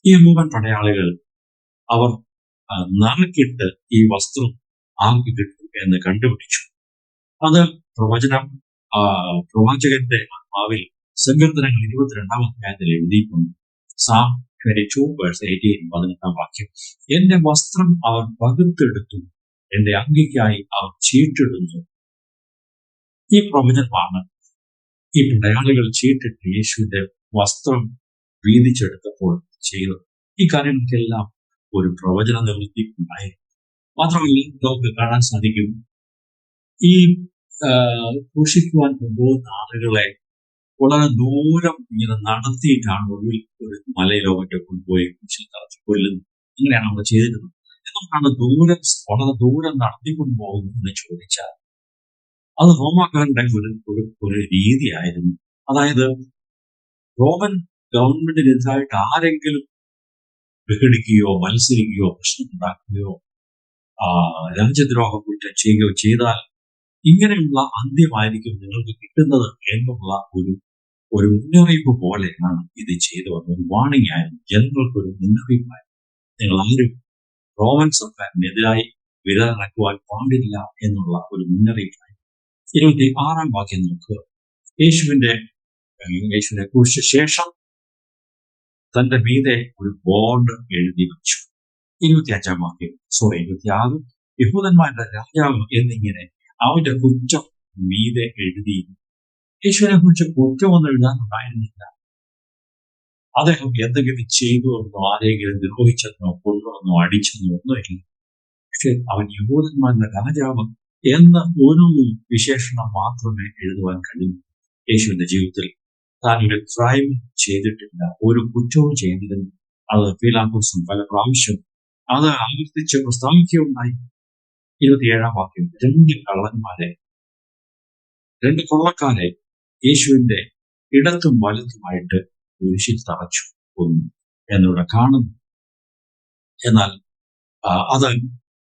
Speaker 1: ഈ റോമൻ പടയാളികൾ അവർ നറുക്കിട്ട് ഈ വസ്ത്രം ആർക്ക് കിട്ടും എന്ന് കണ്ടുപിടിച്ചു. അത് പ്രവാചകന്റെ ആത്മാവിൽ സങ്കീർത്തനങ്ങൾ 22-ാം അധ്യായത്തിൽ എഴുതിയിട്ടുണ്ട്. സാം 22:18, 18-ാം വാക്യം, എന്റെ വസ്ത്രം അവർ പകുത്തെടുത്തു, എന്റെ അങ്കിക്കായി അവർ ചീട്ടിടുന്നു. ഈ പ്രവചനമാണ് ഈ പടയാളികൾ ചീട്ടിട്ട് യേശുവിന്റെ വസ്ത്രം വീതിച്ചെടുത്തപ്പോൾ ചെയ്തത്. ഈ കാര്യങ്ങൾക്കെല്ലാം ഒരു പ്രവചന നിവൃത്തി ഉണ്ടായിരുന്നു. മാത്രമല്ല, നമുക്ക് കാണാൻ സാധിക്കും, ഈ ക്രൂശിക്കുവാൻ കൊണ്ടുപോകുന്ന ആളുകളെ വളരെ ദൂരം ഇങ്ങനെ നടത്തിയിട്ടാണ് ഒരു മലയിലോ മറ്റോ കൊണ്ടുപോയി കുരിശിൽ തറച്ച് കൊല്ലുന്നത്. ഇങ്ങനെയാണ് അവർ ചെയ്തിരുന്നത്. എന്തുകൊണ്ടാണ് വളരെ ദൂരം നടത്തിക്കൊണ്ടു പോകുന്നത് എന്ന് ചോദിച്ചാൽ, അത് റോമാക്കാരുടെ ഒരു രീതിയായിരുന്നു. അതായത് റോമൻ ഗവൺമെന്റിനെതിരായിട്ട് ആരെങ്കിലും വിഘടിക്കുകയോ മത്സരിക്കുകയോ പ്രശ്നമുണ്ടാക്കുകയോ രാജ്യദ്രോഹ കുറ്റം ചെയ്യുകയോ ചെയ്താൽ ഇങ്ങനെയുള്ള അന്ത്യമായിരിക്കും നിങ്ങൾക്ക് കിട്ടുന്നത് എന്നുള്ള ഒരു മുന്നറിയിപ്പ് പോലെയാണ് ഇത് ചെയ്തു വന്നത്. ഒരു വാണിംഗ് ആയിരുന്നു, ജനങ്ങൾക്കൊരു മുന്നറിയിപ്പായിരുന്നു. നിങ്ങൾ ആരും റോമൻ സർക്കാരിനെതിരായി വിരലിറക്കുവാൻ പാടില്ല എന്നുള്ള ഒരു മുന്നറിയിപ്പായിരുന്നു. 26-ാം വാക്യം നോക്കുക. യേശുവിനെ കുറിച്ച് ശേഷം തന്റെ മീതെ ഒരു ബോർഡ് എഴുതി വെച്ചു. 25-ാം വാക്യം 26, യഹൂദന്മാരുടെ രാജാവ് എന്നിങ്ങനെ അവന്റെ കുറ്റം മീതെ എഴുതിയിരുന്നു. യേശുവിനെ കുറിച്ച് കുറ്റമൊന്നും എഴുതാനുണ്ടായിരുന്നില്ല. അദ്ദേഹം എന്തെങ്കിലും ചെയ്തു എന്നോ ആരെങ്കിലും ദ്രോഹിച്ചെന്നോ കൊണ്ടുവന്നോ അടിച്ചെന്നോ ഒന്നുമില്ല. പക്ഷെ അവൻ യഹൂദന്മാരുടെ രാജാവ് എന്ന ഒരു വിശേഷണം മാത്രമേ എഴുതുവാൻ കഴിയൂ. യേശുവിന്റെ ജീവിതത്തിൽ താൻ ഒരു ക്രൈം ചെയ്തിട്ടില്ല, ഒരു കുറ്റവും ചെയ്തിരുന്നു. അത് പീലാത്തോസും പല പ്രാവശ്യം അത് ആവർത്തിച്ച് പ്രസ്താവിക്കുകയുണ്ടായി. 27-ാം വാക്യം, 2 കൊള്ളക്കാരെ യേശുവിന്റെ ഇടത്തും വലത്തുമായിട്ട് കുരിശിൽ തറച്ചു കൊന്നു എന്നിവിടെ കാണുന്നു. എന്നാൽ അത്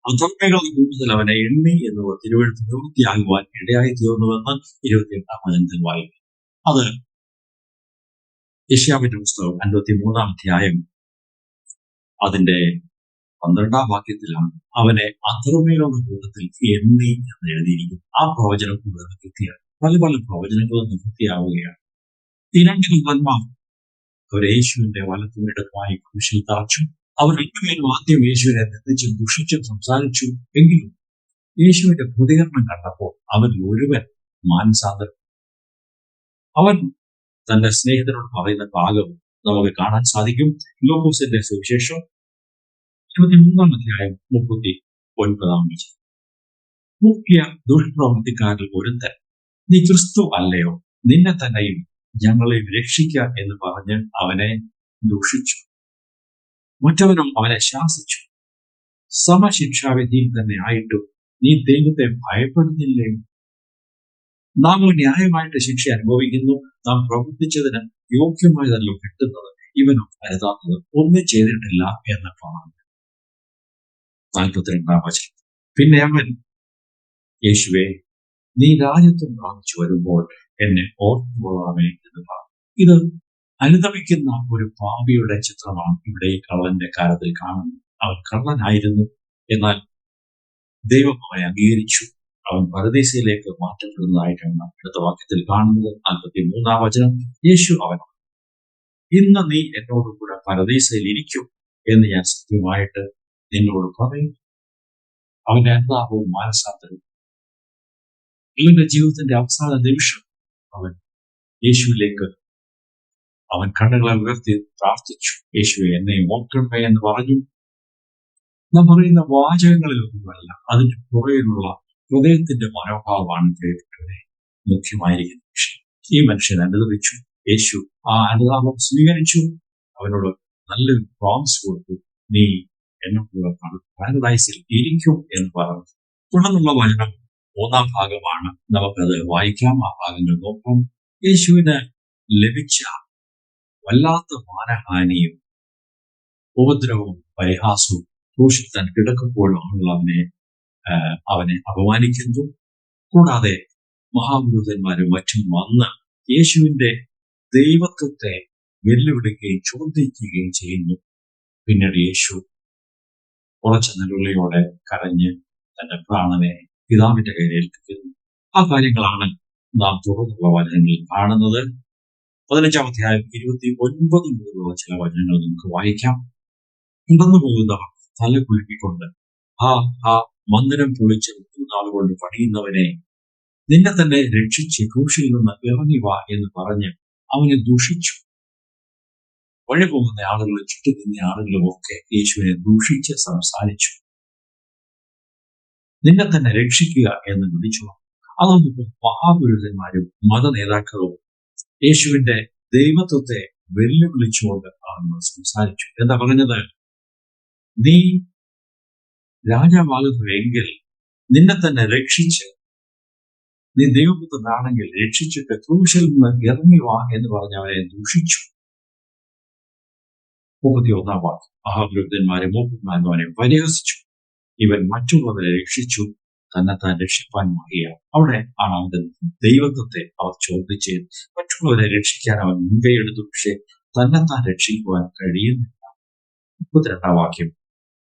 Speaker 1: അധർമ്മികളുടെ കൂടുതൽ അവനെ എണ്ണി എന്നുവ തിരുവഴുത്ത് നിവൃത്തിയാകുവാൻ ഇടയായി തീർന്നുവെന്ന് 28-ാം വചനത്തിൽ വായിക്കും. അത് യെശയ്യാവിന്റെ പുസ്തകം 53-ാം അധ്യായം അതിന്റെ 12-ാം വാക്യത്തിലാണ് അവനെ അധർമ്മികളുടെ കൂട്ടത്തിൽ എണ്ണി എന്ന് എഴുതിയിരിക്കും. ആ പ്രവചനം കൂടുതൽ നിവൃത്തിയാണ്. പല പ്രവചനങ്ങളും നിവൃത്തിയാവുകയാണ്. ഈ 2 ദൂതന്മാർ അവർ യേശുവിന്റെ വലത്തും ഇടത്തുമായി കുരിശിൽ തറച്ചു. അവർ രണ്ടുപേരും ആദ്യം യേശുവിനെ നിന്ദിച്ചും ദുഷിച്ചും സംസാരിച്ചു. എങ്കിലും യേശുവിന്റെ പ്രതികരണം കണ്ടപ്പോൾ അവൻ ഒരുവൻ മാനസാന്തരം. അവൻ തന്റെ സ്നേഹിതനോട് പറയുന്ന ഭാഗം നമുക്ക് കാണാൻ സാധിക്കും. ലൂക്കോസിന്റെ സുവിശേഷം 23-ാം അധ്യായം 39-ാം വചനം. മുഖ്യ ദുഷ്പ്രവൃത്തിക്കാരിൽ ഒരുത്തൻ, നീ ക്രിസ്തു അല്ലയോ, നിന്നെ തന്നെയും ഞങ്ങളെയും രക്ഷിക്കുക എന്ന് പറഞ്ഞ് അവനെ ദൂഷിച്ചു. മറ്റവനും അവനെ ശാസിച്ചു, സമശിക്ഷാവിധിയിൽ തന്നെ ആയിട്ടും നീ ദൈവത്തെ ഭയപ്പെടുന്നില്ലേ? നാം ന്യായമായിട്ട് ശിക്ഷ അനുഭവിക്കുന്നു, നാം പ്രവർത്തിച്ചതിന് യോഗ്യമായതല്ലോ കിട്ടുന്നത്, ഇവനും കരുതാത്തത് ഒന്നും ചെയ്തിട്ടില്ല എന്ന് പറഞ്ഞു. 42-ാം വചനം, പിന്നെ അവൻ യേശുവേ നീ രാജ്യത്വം പ്രാപിച്ചു വരുമ്പോൾ എന്നെ ഓർത്തുകൊള്ളാമേ എന്ന് പറഞ്ഞു. ഇത് അനുതപിക്കുന്ന ഒരു പാപിയുടെ ചിത്രമാണ് ഇവിടെ ഈ കള്ളന്റെ കാര്യത്തിൽ കാണുന്നത്. അവൻ കള്ളനായിരുന്നു, എന്നാൽ ദൈവം അവനെ അംഗീകരിച്ചു. അവൻ പരദീസയിലേക്ക് മാറ്റപ്പെടുന്നതായിട്ടാണ് അടുത്ത വാക്യത്തിൽ കാണുന്നത്. 43-ാം വചനം, യേശു അവനോട്, ഇന്ന് നീ എന്നോട് കൂടെ പരദീസയിൽ ഇരിക്കും എന്ന് ഞാൻ സത്യമായിട്ട് നിന്നോട് പറയും. അവന്റെ അനുതാപവും മാനസാന്തരവും, ഇവന്റെ ജീവിതത്തിന്റെ അവസാന നിമിഷം അവൻ യേശുവിലേക്ക് അവൻ കണ്ണുകളെ ഉയർത്തി പ്രാർത്ഥിച്ചു. യേശുവെ എന്നെ ഓർക്കണമേ എന്ന് പറഞ്ഞു. നാം പറയുന്ന വാചകങ്ങളിലൊന്നുമല്ല, അതിന്റെ പുറകിലുള്ള ഹൃദയത്തിന്റെ മനോഭാവമാണ് പ്രിയപ്പെട്ടവരെ മുഖ്യമായിരിക്കുന്ന വിഷയം. ഈ മനുഷ്യൻ അനുദപിച്ചു. യേശു ആ അനുതാപം സ്വീകരിച്ചു. അവനോട് നല്ലൊരു പ്രോമിസ് കൊടുത്തു, നീ എന്നോട് പാരഡൈസിൽ ഇരിക്കും എന്ന് പറഞ്ഞു. തുടർന്നുള്ള വചനം 3-ാം ഭാഗമാണ്. നമുക്കത് വായിക്കാം. ആ ഭാഗങ്ങൾ നോക്കാം. യേശുവിന് ലഭിച്ച വല്ലാത്ത മാനഹാനിയും ഉപദ്രവവും പരിഹാസവും ക്രൂശിൽ താൻ കിടക്കുമ്പോൾ ആളുകൾ അവനെ അപമാനിക്കുന്നു. കൂടാതെ മഹാപുരോഹിതന്മാരും മറ്റും വന്ന് യേശുവിന്റെ ദൈവത്വത്തെ വെല്ലുവിളിക്കുകയും ചോദിക്കുകയും ചെയ്യുന്നു. പിന്നീട് യേശു ഉറച്ച നിലവിളിയോടെ കരഞ്ഞ് തന്റെ പ്രാണനെ പിതാവിന്റെ കയ്യിൽ ഏൽപ്പിക്കുന്നു. ആ കാര്യങ്ങളാണ് നാം തുടർന്നുള്ള വചനങ്ങളിൽ കാണുന്നത്. 15-ാം അധ്യായം 29 മുതലുള്ള ചില വചനങ്ങൾ നമുക്ക് വായിക്കാം. കടന്നു പോകുന്നവർ തല കുലുക്കിക്കൊണ്ട്, മന്ദിരം പൊളിച്ച് 3 നാളുകൊണ്ട് പണിയുന്നവനെ, നിന്നെ തന്നെ രക്ഷിച്ച് ക്രൂശിൽ നിന്ന് ഇറങ്ങി വാ എന്ന് പറഞ്ഞ് അവനെ ദൂഷിച്ചു. വഴി പോകുന്ന ആളുകളും ചുറ്റും നിന്ന ആളുകളും ഒക്കെ യേശുവിനെ ദൂഷിച്ച് സംസാരിച്ചു. നിന്നെ തന്നെ രക്ഷിക്കുക എന്ന് വിളിച്ചു. അതോടൊപ്പം മഹാപുരോഹിതന്മാരും മത നേതാക്കളും യേശുവിന്റെ ദൈവത്വത്തെ വെല്ലുവിളിച്ചുകൊണ്ട് അവർ സംസാരിച്ചു. എന്താ പറഞ്ഞത്? നീ രാജാവാകുന്നുവെങ്കിൽ നിന്നെ തന്നെ രക്ഷിച്ച്, നീ ദൈവപുത്രനാണെങ്കിൽ രക്ഷിച്ചിട്ട് ക്രൂശിൽ നിന്ന് ഇറങ്ങി വാ എന്ന് പറഞ്ഞ് അവരെ ദൂഷിച്ചു. 31-ാം വാക്യം, മഹാപുരോഹിതന്മാരും മൂപ്പന്മാരും അവനെ പരിഹസിച്ചു. ഇവൻ മറ്റുള്ളവരെ രക്ഷിച്ചു, തന്നെത്താൻ രക്ഷിപ്പാൻ മടിയ. അവിടെ ആണ് അവന്റെ ദൈവത്വത്തെ അവർ ചോദിച്ച് മറ്റുള്ളവരെ രക്ഷിക്കാൻ അവൻ മുൻകൈ എടുത്തു. പക്ഷെ തന്നെത്താൻ രക്ഷിക്കുവാൻ കഴിയുന്നില്ല. 32-ാം വാക്യം,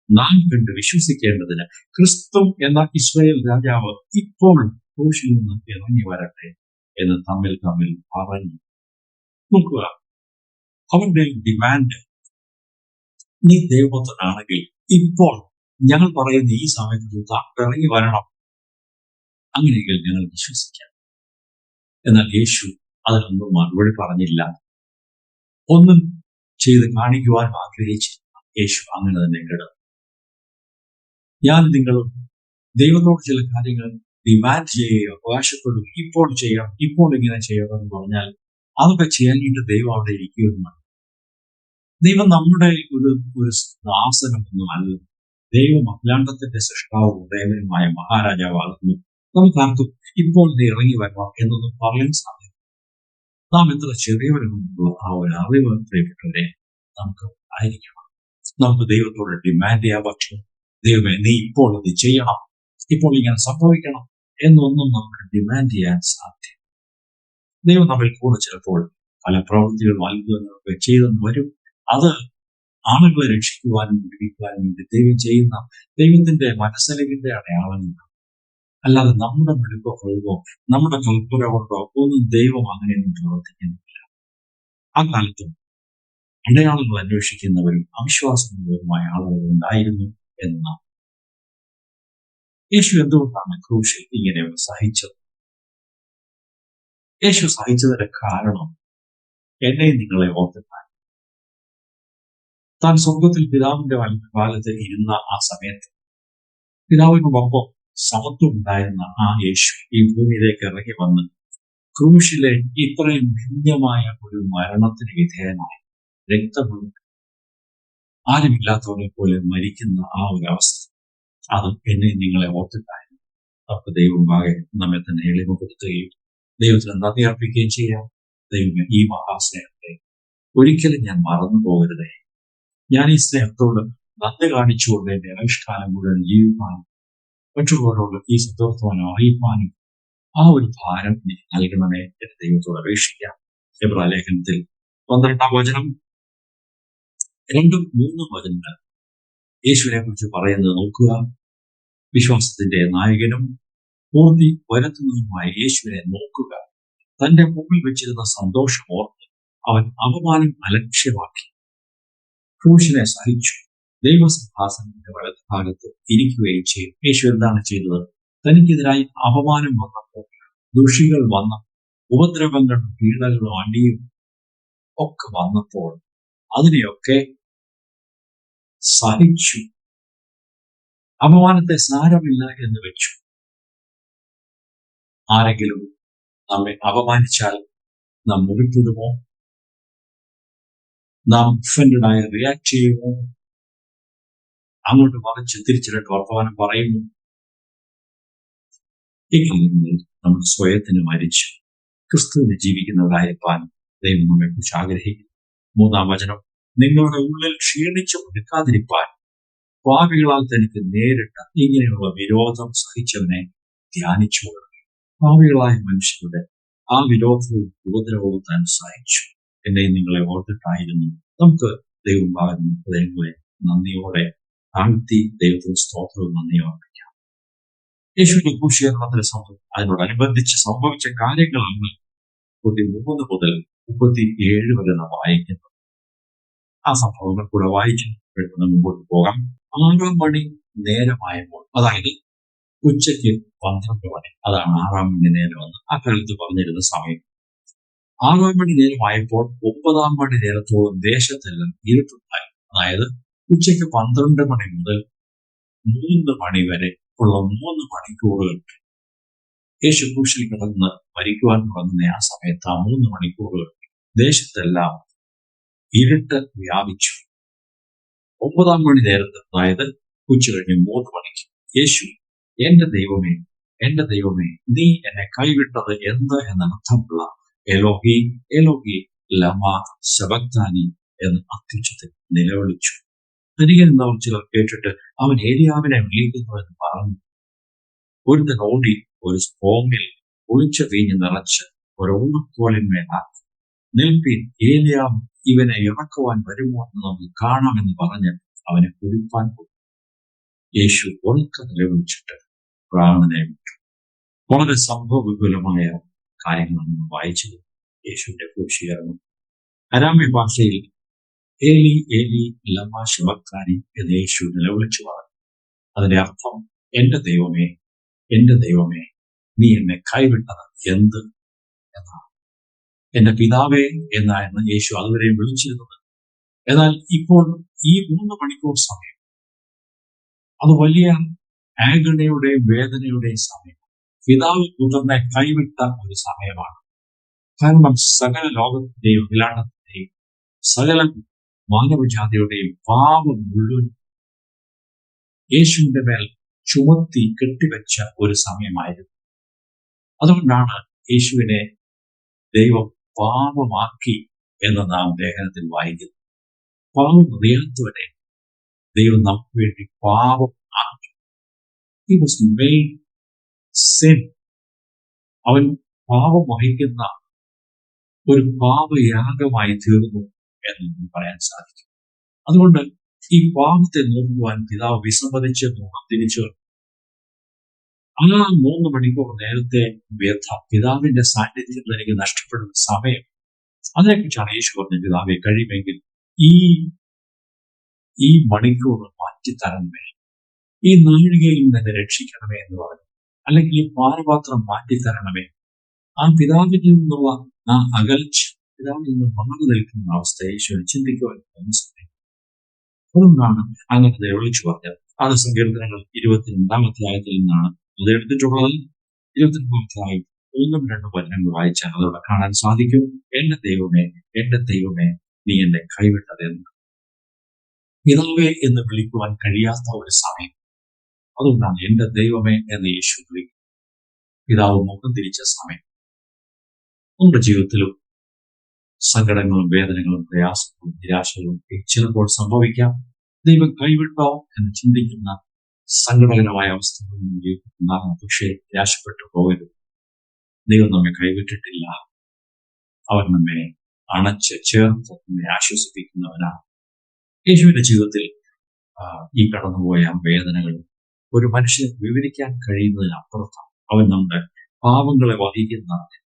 Speaker 1: നാം കണ്ട് വിശ്വസിക്കേണ്ടതിന് ക്രിസ്തു എന്ന ഇസ്രായേൽ രാജാവ് ഇപ്പോൾ ക്രൂശിൽ നിന്ന് ഇറങ്ങി വരട്ടെ എന്ന് തമ്മിൽ പറഞ്ഞു. നോക്കുക, അവന്റെ ഡിമാൻഡ്, നീ ദൈവപുത്രനാണെങ്കിൽ ഇപ്പോൾ ഞങ്ങൾ പറയുന്ന ഈ സമയത്ത് ഇറങ്ങി വരണം, അങ്ങനെയെങ്കിൽ ഞങ്ങൾ വിശ്വസിക്കാം. എന്നാൽ യേശു അതിനൊന്നും മറുപടി പറഞ്ഞില്ല. ഒന്നും ചെയ്ത് കാണിക്കുവാൻ ആഗ്രഹിച്ചില്ല. യേശു അങ്ങനെ തന്നെ കിടന്നു. ഞാൻ നിങ്ങളും ദൈവത്തോട് ചില കാര്യങ്ങൾ ഡിമാൻഡ് ചെയ്യുകയോ അവകാശപ്പെടുകയോ ഇപ്പോൾ ചെയ്യാം, ഇപ്പോൾ ഇങ്ങനെ ചെയ്യണമെന്ന് പറഞ്ഞാൽ അതൊക്കെ ചെയ്യാനായിട്ട് ദൈവം അവിടെ ഇരിക്കുകയുമാണ്. ദൈവം നമ്മുടെ ഒരു ദാസനമൊന്നും അല്ല. ദൈവം അഖിലാണ്ടത്തിന്റെ സൃഷ്ടാവും ദേവനുമായ മഹാരാജാവാകുന്നു. നമുക്കാർക്കും ഇപ്പോൾ നീ ഇറങ്ങി വരണം എന്നൊന്നും പറയാൻ സാധിക്കും. നാം എത്ര ചെറിയവരെന്നുള്ള ആ ഒരു അറിവ് പ്രിയപ്പെട്ടവരെ നമുക്ക് ആയിരിക്കണം. നമുക്ക് ദൈവത്തോട് ഡിമാൻഡ് ചെയ്യാൻ പറ്റും. ദൈവമേ, നീ ഇപ്പോൾ ഇത് ചെയ്യണം, ഇപ്പോൾ ഇങ്ങനെ സംഭവിക്കണം എന്നൊന്നും നമുക്ക് ഡിമാൻഡ് ചെയ്യാൻ സാധ്യം. ദൈവം നമ്മിൽ കൂടെ ചിലപ്പോൾ പല പ്രവൃത്തികളും അത്ഭുതങ്ങളൊക്കെ ചെയ്തെന്ന് വരും. അത് ആളുകളെ രക്ഷിക്കുവാനും വിടിക്കുവാനും വേണ്ടി ദൈവം ചെയ്യുന്ന ദൈവത്തിന്റെ മനസ്സലിവിന്റെ അടയാളങ്ങളാണ്. അല്ലാതെ നമ്മുടെ മിടുക്കോ കഴിവോ നമ്മുടെ കൽപ്പന കൊണ്ടോ ഒന്നും ദൈവം അങ്ങനെയൊന്നും പ്രവർത്തിക്കുന്നില്ല. ആ കാലത്തും അടയാളങ്ങൾ അന്വേഷിക്കുന്നവരും അവിശ്വാസമുള്ളവരുമായ ആളുകൾ ഉണ്ടായിരുന്നു എന്ന യേശു എന്തുകൊണ്ടാണ് ക്രൂശിൽ ഇങ്ങനെ സഹിച്ചത്? യേശു സഹിച്ചതിന്റെ കാരണം എന്നെ നിങ്ങളെ ഓർത്തിട്ടാണ്. താൻ സ്വർഗത്തിൽ പിതാവിന്റെ കാലത്ത് ഇരുന്ന ആ സമയത്ത് പിതാവിനോടൊപ്പം സമത്വം ഉണ്ടായിരുന്ന ആ യേശു ഈ ഭൂമിയിലേക്ക് ഇറങ്ങി വന്ന് ക്രൂശിലെ ഇത്രയും ഭിന്നമായ ഒരു മരണത്തിന് വിധേയനായി രക്തമുള്ള ആരുമില്ലാത്തവരെ പോലെ മരിക്കുന്ന ആ ഒരു അവസ്ഥ, അത് എന്നെ നിങ്ങളെ ഓർത്തിട്ടായിരുന്നു. നമുക്ക് ദൈവമാകെ നമ്മെ തന്നെ എളിമപ്പെടുത്തുകയും ദൈവത്തിന് നന്ദി അർപ്പിക്കുകയും ചെയ്യാം. ദൈവം ഈ മഹാസ്നേഹത്തെ ഒരിക്കലും ഞാൻ മറന്നു പോകരുതേ. ഞാൻ ഈ സ്നേഹത്തോട് നന്ദി കാണിച്ചുകൊണ്ട് എന്റെ ആയുഷ്കാലം മുഴുവൻ ജീവിക്കാനും മറ്റുള്ളവരോട് ഈ സന്തോഷവാനം അറിയിക്കാനും ആ ഒരു ഭാരം എനിക്ക് നൽകണമേ എന്ന് ദൈവത്തോട് അപേക്ഷിക്കാം. എബ്രായ ലേഖനത്തിൽ 12-ാം വചനം 2-3 വചനങ്ങൾ യേശുവിനെ കുറിച്ച് പറയുന്നത് നോക്കുക. വിശ്വാസത്തിന്റെ നായകനും പൂർത്തി വരുത്തുന്നതുമായ യേശുവിനെ നോക്കുക. തന്റെ മുമ്പിൽ വെച്ചിരുന്ന സന്തോഷം ഓർത്ത് അവൻ അപമാനം അലക്ഷ്യമാക്കി ക്രൂശിനെ സഹിച്ചു. ദൈവസിംഹാസനത്തിന്റെ വലതുഭാഗത്ത് ഇരിക്കുകയും ചെയ്യും. യേശു എന്താണ് ചെയ്തത്? തനിക്കെതിരായി അപമാനം വന്നപ്പോൾ, ദുഷികൾ വന്ന ഉപദ്രവങ്ങളും പീഡകളും അടിയും ഒക്കെ വന്നപ്പോൾ അതിനെയൊക്കെ സഹിച്ചു. അപമാനത്തെ സാരമില്ല എന്ന് വെച്ചു. ആരെങ്കിലും നമ്മെ അപമാനിച്ചാൽ നാം മുറിപ്പെടുമോ? നാം ഒഫൻഡായി റിയാക്ട് ചെയ്യുമോ? അങ്ങോട്ട് മറിച്ച് തിരിച്ചിട്ട് വർത്തമാനം പറയുമോ? ഈ കാര്യങ്ങളിൽ നമ്മൾ സ്വയത്തിന് മരിച്ച് ക്രിസ്തുവിനെ ജീവിക്കുന്നവരായിരിക്കാൻ ദൈവം നമ്മെ കുറിച്ച് ആഗ്രഹിക്കുന്നു. 3-ാം വചനം, നിങ്ങളുടെ ഉള്ളിൽ ക്ഷീണിച്ചു നിൽക്കാതിരിപ്പാൻ പാപികളാൽ തനിക്ക് നേരിട്ട ഇങ്ങനെയുള്ള വിരോധം സഹിച്ചവനെ ധ്യാനിച്ചു. പാപികളായ മനുഷ്യരുടെ ആ വിരോധവും ഉപദ്രവവും താൻ സഹിച്ചു. എന്നെയും നിങ്ങളെ ഓർത്തിട്ടായിരുന്നു. നമുക്ക് ദൈവം ഭാഗം ദൈവങ്ങളെ നന്ദിയോടെ താഴ്ത്തി ദൈവത്തിന് സ്തോത്രവും നന്ദിയും അർപ്പിക്കാം. യേശുവിന്റെ ക്രൂശീകരണത്തിന് അതിനോടനുബന്ധിച്ച് സംഭവിച്ച കാര്യങ്ങളാണ് 33 മുതൽ 37 വരെ നാം വായിക്കുന്നത്. ആ സംഭവങ്ങൾ കൂടെ വായിച്ചു മുമ്പോട്ട് പോകാം. 6 മണി നേരമായപ്പോൾ, അതായത് ഉച്ചയ്ക്ക് 12 മണി, അതാണ് 6-ാം മണി നേരം എന്ന് ആ കാലത്ത് പറഞ്ഞിരുന്ന സമയം. 6-ാം മണി നേരമായപ്പോൾ 9-ാം മണി നേരത്തോളം ദേശത്തെല്ലാം ഇരുട്ടുണ്ടായി. അതായത് ഉച്ചയ്ക്ക് 12 മണി മുതൽ 3 മണി വരെ ഉള്ള 3 മണിക്കൂറുകൾ യേശു ക്രൂശിൽ കിടന്ന് മരിക്കുവാൻ തുടങ്ങുന്ന ആ സമയത്ത് ആ 3 മണിക്കൂറുകൾ ദേശത്തെല്ലാം ഇരുട്ട് വ്യാപിച്ചു. 9-ാം മണി നേരത്ത്, അതായത് ഉച്ച കഴിഞ്ഞ് 3 മണിക്ക് യേശു, എന്റെ ദൈവമേ, എന്റെ ദൈവമേ, നീ എന്നെ കൈവിട്ടത് എന്ത് എന്നർത്ഥമുള്ള എലോഹി എലോഹി ലമാ ശബക്താനി എന്ന് അത്യുച്ചത്തിൽ നിലവിളിച്ചു. തനികൻ എന്നവർ ചിലർ കേട്ടിട്ട് അവൻ ഏലിയാവിനെ വിളിക്കുന്നു എന്ന് പറഞ്ഞു. ഒരുത്തൻ ഓടി ഒരു സ്പോങ്ങിൽ ഒളിച്ച വീഞ്ഞ് നിറച്ച് ഒരു ഓണക്കോലിന്മേലാക്കി, നിൽപ്പീൻ, ഏലിയാവ് ഇവനെ ഇറക്കുവാൻ വരുമോ എന്ന് നമുക്ക് കാണാമെന്ന് പറഞ്ഞ് അവനെ കുടിപ്പാൻ പോയി. യേശു ഉറക്ക നിലവിളിച്ചിട്ട് പ്രാണനെ വിട്ടു. വളരെ സംഭവവിപുലമായ കാര്യങ്ങളാണ് നമ്മൾ വായിച്ചത്. യേശുവിന്റെ ക്രൂശീകരണം അരാമ്യ ഭാഷയിൽ ഏലി ഏലി ലമാ ശബക്താനി എന്ന് യേശു നിലവിളിച്ചു പറഞ്ഞു. അതിന്റെ അർത്ഥം, എന്റെ ദൈവമേ, എന്റെ ദൈവമേ, നീ എന്നെ കൈവിട്ടത് എന്ത് എന്നാണ്. എന്റെ പിതാവേ എന്നായിരുന്നു യേശു അതുവരെ വിളിച്ചിരുന്നത്. എന്നാൽ ഇപ്പോൾ ഈ 3 മണിക്കൂർ സമയം അത് വലിയ ആഗണിയുടെയും വേദനയുടെയും സമയം. പിതാവ് പുത്രനെ കൈവിട്ട ഒരു സമയമാണ്. കാരണം സകല ലോകത്തിന്റെയും വിലാടത്തിന്റെയും സകല മാനവജാതിയുടെയും പാപം മുഴുവൻ യേശുവിന്റെ മേൽ ചുമത്തി കെട്ടിവെച്ച ഒരു സമയമായിരുന്നു. അതുകൊണ്ടാണ് യേശുവിനെ ദൈവം പാപമാക്കി എന്ന് നാം ലേഖനത്തിൽ വായിക്കുന്നു. പാപം അറിയാത്തവനെ ദൈവം നമുക്ക് വേണ്ടി പാപം ആക്കി. He was made sin. അവൻ പാപം വഹിക്കുന്ന ഒരു പാപയാഗമായി തീർന്നു എന്ന് നമുക്ക് പറയാൻ സാധിക്കും. അതുകൊണ്ട് ഈ പാപത്തെ നോക്കുവാൻ പിതാവ് വിസമ്മതിച്ച് മുഖം തിരിച്ചു. ആ 3 മണിക്കൂർ നേരത്തെ വ്യഥ, പിതാവിന്റെ സാന്നിധ്യത്തിൽ എനിക്ക് നഷ്ടപ്പെടുന്ന സമയം, അതിനെക്കുറിച്ചാണ് യേശു പറഞ്ഞ, പിതാവെ കഴിയുമെങ്കിൽ ഈ മണിക്കൂർ മാറ്റിത്തരണമേ, ഈ നാഴികയിൽ നിന്ന് രക്ഷിക്കണമേ എന്ന് പറഞ്ഞു. അല്ലെങ്കിൽ ഈ പാനപാത്രം മാറ്റിത്തരണമേ. ആ പിതാവിൽ നിന്നുള്ള ആ അകൽച്ച, പിതാവിൽ നിന്ന് മാറി നിൽക്കുന്ന അവസ്ഥ യേശു ചിന്തിക്കുവാൻ മനസ്സിലായി. അതുകൊണ്ടാണ് അങ്ങനെ വിളിച്ചു പറഞ്ഞത്. അത് സങ്കീർത്തനങ്ങൾ 22-ാം അധ്യായത്തിൽ നിന്നാണ് അത് എടുത്തിട്ടുള്ളത്. 22-ാം അധ്യായം 1-2 വചനങ്ങൾ വായിച്ചാൽ അതോടെ കാണാൻ സാധിക്കും. എന്റെ ദൈവമേ, എന്റെ ദൈവമേ, നീ എന്നെ കൈവിട്ടത് എന്ന്. പിതാവേ എന്ന് വിളിക്കുവാൻ കഴിയാത്ത ഒരു സമയം. അതുകൊണ്ടാണ് എന്റെ ദൈവമേ എന്ന് യേശു വിളിക്കും. പിതാവ് മുഖം തിരിച്ച സമയം. നമ്മുടെ ജീവിതത്തിലും സങ്കടങ്ങളും വേദനകളും പ്രയാസങ്ങളും നിരാശകളും ചിലപ്പോൾ സംഭവിക്കാം. ദൈവം കൈവിട്ടോ എന്ന് ചിന്തിക്കുന്ന സങ്കടകരമായ അവസ്ഥകളിൽ ഉണ്ടാകും. പക്ഷേ നിരാശപ്പെട്ടു പോകരുത്. ദൈവം നമ്മെ കൈവിട്ടിട്ടില്ല. അവൻ നമ്മെ അണച്ച് ചേർത്ത് നമ്മെ ആശ്വസിപ്പിക്കുന്നവനാണ്. യേശുവിന്റെ ജീവിതത്തിൽ ഈ കടന്നുപോയ വേദനകൾ ഒരു മനുഷ്യന് വിവരിക്കാൻ കഴിയുന്നതിനപ്പുറത്താണ്. അവൻ നമ്മുടെ പാപങ്ങളെ വഹിക്കുന്ന,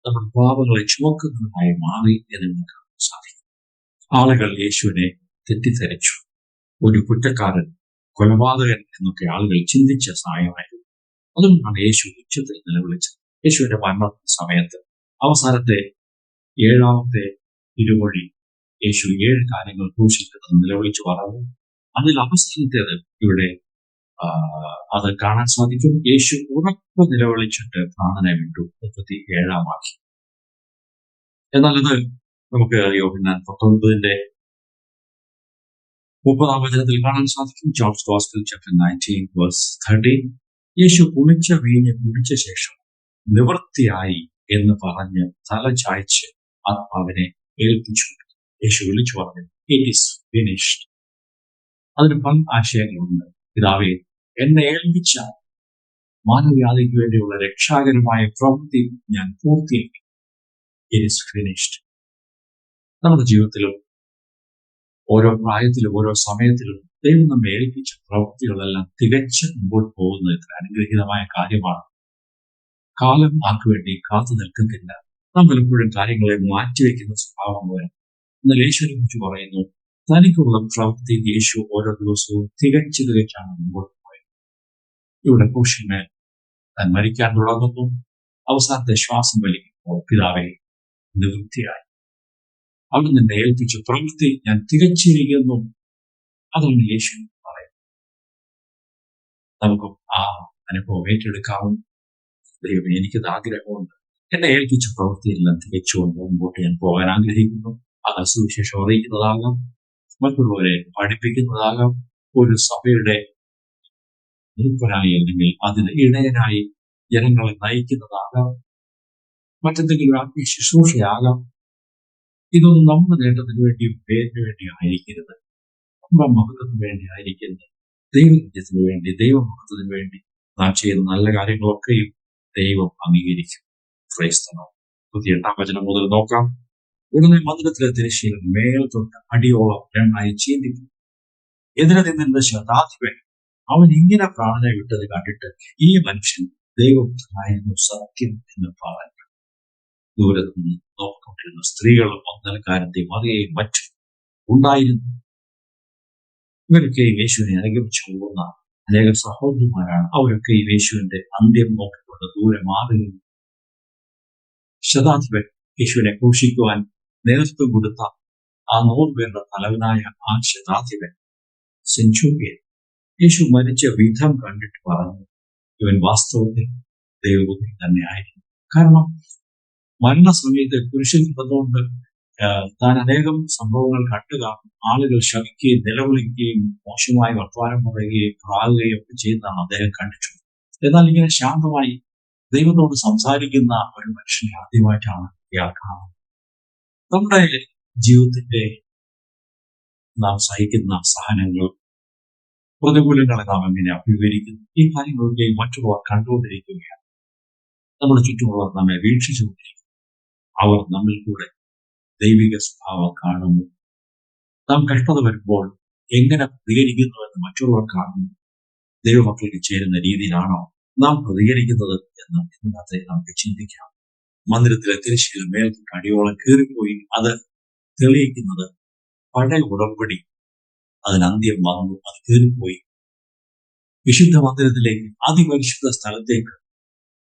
Speaker 1: നമ്മുടെ പാപങ്ങളെ ചുമക്കുന്നതിനായി മാറി എന്ന് നമുക്ക് സാധിക്കും. ആളുകൾ യേശുവിനെ തെറ്റിദ്ധരിച്ചു. ഒരു കുറ്റക്കാരൻ, കൊലപാതകൻ എന്നൊക്കെ ആളുകൾ ചിന്തിച്ച സമയമായിരുന്നു. അതുകൊണ്ടാണ് യേശു ഉച്ചത്തിൽ നിലവിളിച്ചത്. യേശുവിന്റെ മരണ സമയത്ത് അവസാനത്തെ 7ാമത്തെ ഇരുമൊഴി യേശു 7 കാര്യങ്ങൾ ക്രൂശിൽ കിടന്ന് നിലവിളിച്ചു പറഞ്ഞു. അതിൽ അവസാനത്തേത് ഇവിടെ അത് കാണാൻ സാധിക്കും. യേശു ഉറപ്പ് നിലവിളിച്ചിട്ട് പ്രാണനെ വിട്ടു. 37ാം വാക്യം. എന്നാൽ അത് നമുക്ക് യോഹന്നാൻ 19-ന്റെ 30-ാം വചനത്തിൽ കാണാൻ സാധിക്കും. John's gospel chapter 19 verse 13. യേശു പുളിച്ച വീഞ്ഞ് കുടിച്ച ശേഷം നിവൃത്തിയായി എന്ന് പറഞ്ഞ് തല ചായ്ച്ച് ആത്മാവിനെ ഏൽപ്പിച്ചു. യേശു വിളിച്ചു പറഞ്ഞു, ഇറ്റ് ഈസ് ഫിനിഷ്ഡ്. അതിന് പല ആശയങ്ങളുണ്ട്. പിതാവേ, എന്നെ ഏൽപ്പിച്ച മാനവജാതിക്ക് വേണ്ടിയുള്ള രക്ഷാകരമായ പ്രവൃത്തി ഞാൻ പൂർത്തിയാക്കി. It is finished. നമ്മുടെ ജീവിതത്തിലും ഓരോ പ്രായത്തിലും ഓരോ സമയത്തിലും ദൈവം നമ്മെ ഏൽപ്പിച്ച പ്രവൃത്തികളെല്ലാം തികച്ച് മുമ്പോട്ട് പോകുന്നത് ഇത്ര അനുഗ്രഹീതമായ കാര്യമാണ്. കാലം ആർക്ക് വേണ്ടി കാത്തു നിൽക്കുന്നില്ല. നാം പലപ്പോഴും കാര്യങ്ങളെ മാറ്റിവെക്കുന്ന സ്വഭാവം വരും. എന്നാൽ യേശുവിനെ കുറിച്ച് പറയുന്നു, തനിക്കുള്ള പ്രവൃത്തി യേശു ഓരോ ദിവസവും തികച്ചാണ് മുമ്പോട്ട് പോയത്. ഇവിടെ ക്രൂശിന്മേൽ താൻ മരിക്കാൻ തുടങ്ങുന്നു. അവസാനത്തെ ശ്വാസം വലിക്കുമ്പോൾ പിതാവേ, നിവൃത്തിയായി. അവിടെ നിന്നെ ഏൽപ്പിച്ച പ്രവൃത്തി ഞാൻ തികച്ചിരിക്കുന്നു. അതാണ് യേശു പറയുന്നത്. നമുക്കും ആ അനുഭവം ഏറ്റെടുക്കാവും. ദൈവമേ, എനിക്കത് ആഗ്രഹമുണ്ട്. എന്നെ ഏൽപ്പിച്ച പ്രവൃത്തിയെല്ലാം തികച്ചുകൊണ്ട് മുമ്പോട്ട് ഞാൻ പോകാൻ ആഗ്രഹിക്കുന്നു. അത് സുവിശേഷം അറിയിക്കുന്നതാകാം, മറ്റുള്ളവരെ പഠിപ്പിക്കുന്നതാകാം, ഒരു സഭയുടെ മൂപ്പനായി അല്ലെങ്കിൽ അതിന് ഇടയനായി ജനങ്ങളെ നയിക്കുന്നതാകാം, മറ്റെന്തെങ്കിലും ആത്മീയ ശുശ്രൂഷയാകാം. ഇതൊന്നും നമ്മുടെ നേട്ടത്തിന് വേണ്ടിയും പേരിന് വേണ്ടിയും ആയിരിക്കരുത്. നമ്മുടെ മഹത്വത്തിന് വേണ്ടി ആയിരിക്കരുത്. ദൈവത്തിന് വേണ്ടി, ദൈവമഹത്വത്തിന് വേണ്ടി നാം ചെയ്യുന്ന നല്ല കാര്യങ്ങളൊക്കെയും ദൈവം അംഗീകരിക്കും. ക്രൈസ്തവം 8-ാം വചനം മുതൽ നോക്കാം. ഉടനെ മന്ദിരത്തിലെ തിരശ്ശീലം മേൽ തൊട്ട് അടിയോളം 2ആയി ചീന്തിക്കും. എതിരെ നിന്നിരുന്ന ശതാധിപൻ അവൻ ഇങ്ങനെ പ്രാണനെ വിട്ടത് കണ്ടിട്ട്, ഈ മനുഷ്യൻ ദൈവപുത്രനായിരുന്നു സത്യം എന്ന് പറഞ്ഞു. ദൂരത്ത് നിന്ന് നോക്കിക്കൊണ്ടിരുന്ന സ്ത്രീകളും മന്ദലക്കാരന്റെയും മറിയയും മറ്റും ഉണ്ടായിരുന്നു. ഇവരൊക്കെ യേശുവിനെ അനുഗമിച്ചു പോകുന്ന അനേക സഹോദരിമാരാണ്. അവരൊക്കെ യേശുവിന്റെ അന്ത്യം നോക്കിക്കൊണ്ട് ദൂരെ മാറുകയും, ശതാധിപൻ യേശുവിനെ ക്രൂശിക്കുവാൻ നേതൃത്വം കൊടുത്ത ആ 100 പേരുടെ തലവനായ ആ ശതാധിപൻ സെഞ്ചൂറിയൻ യേശു മരിച്ച വിധം കണ്ടിട്ട് പറഞ്ഞു, ഇവൻ വാസ്തവത്തിൽ ദൈവപുത്രൻ തന്നെ ആയിരുന്നു. കാരണം മരണസമയത്ത് കുരിശിൽ കിടന്നുകൊണ്ട് താൻ അനേകം സംഭവങ്ങൾ കണ്ടുകാണും. ആളുകൾ ശപിക്കുകയും നിലവിളിക്കുകയും മോശമായി വർത്തമാനം പറയുകയും പ്രാകുകയും ഒക്കെ ചെയ്യുന്നതാണ് അദ്ദേഹം കണ്ടിട്ടുള്ളത്. എന്നാൽ ഇങ്ങനെ ശാന്തമായി ദൈവത്തോട് സംസാരിക്കുന്ന ഒരു മനുഷ്യനെ ആദ്യമായിട്ടാണ് ഇയാൾ കാണുന്നത്. നമ്മുടെ ജീവിതത്തിന്റെ നാം സഹിക്കുന്ന സഹനങ്ങൾ, പ്രതികൂലങ്ങളെ നാം എങ്ങനെ അഭിമുഖീകരിക്കുന്നു, ഈ കാര്യങ്ങളൊക്കെ മറ്റുള്ളവർ കണ്ടുകൊണ്ടിരിക്കുകയാണ്. നമ്മുടെ ചുറ്റുമുള്ളവർ നമ്മെ വീക്ഷിച്ചുകൊണ്ടിരിക്കുന്നു. അവർ നമ്മിൽ കൂടെ ദൈവിക സ്വഭാവം കാണുന്നു. നാം കഷ്ടത വരുമ്പോൾ എങ്ങനെ പ്രതികരിക്കുന്നുവെന്ന് മറ്റുള്ളവർ കാണുന്നു. ദൈവമക്കൾക്ക് ചേരുന്ന രീതിയിലാണോ നാം പ്രതികരിക്കുന്നത് എന്ന് ഇന്നത്തെ നമുക്ക് ചിന്തിക്കാം. മന്ദിരത്തിലെ തിരശ്ശീലം മേൽ തൊട്ട് അടിയോളം കീറിപ്പോയി. അത് തെളിയിക്കുന്നത് പഴയ ഉടമ്പടി അതിനന്ത്യം വന്നു, അത് കീറിപ്പോയി. വിശുദ്ധ മന്ദിരത്തിലേക്ക്, അതിപരിശുദ്ധ സ്ഥലത്തേക്ക്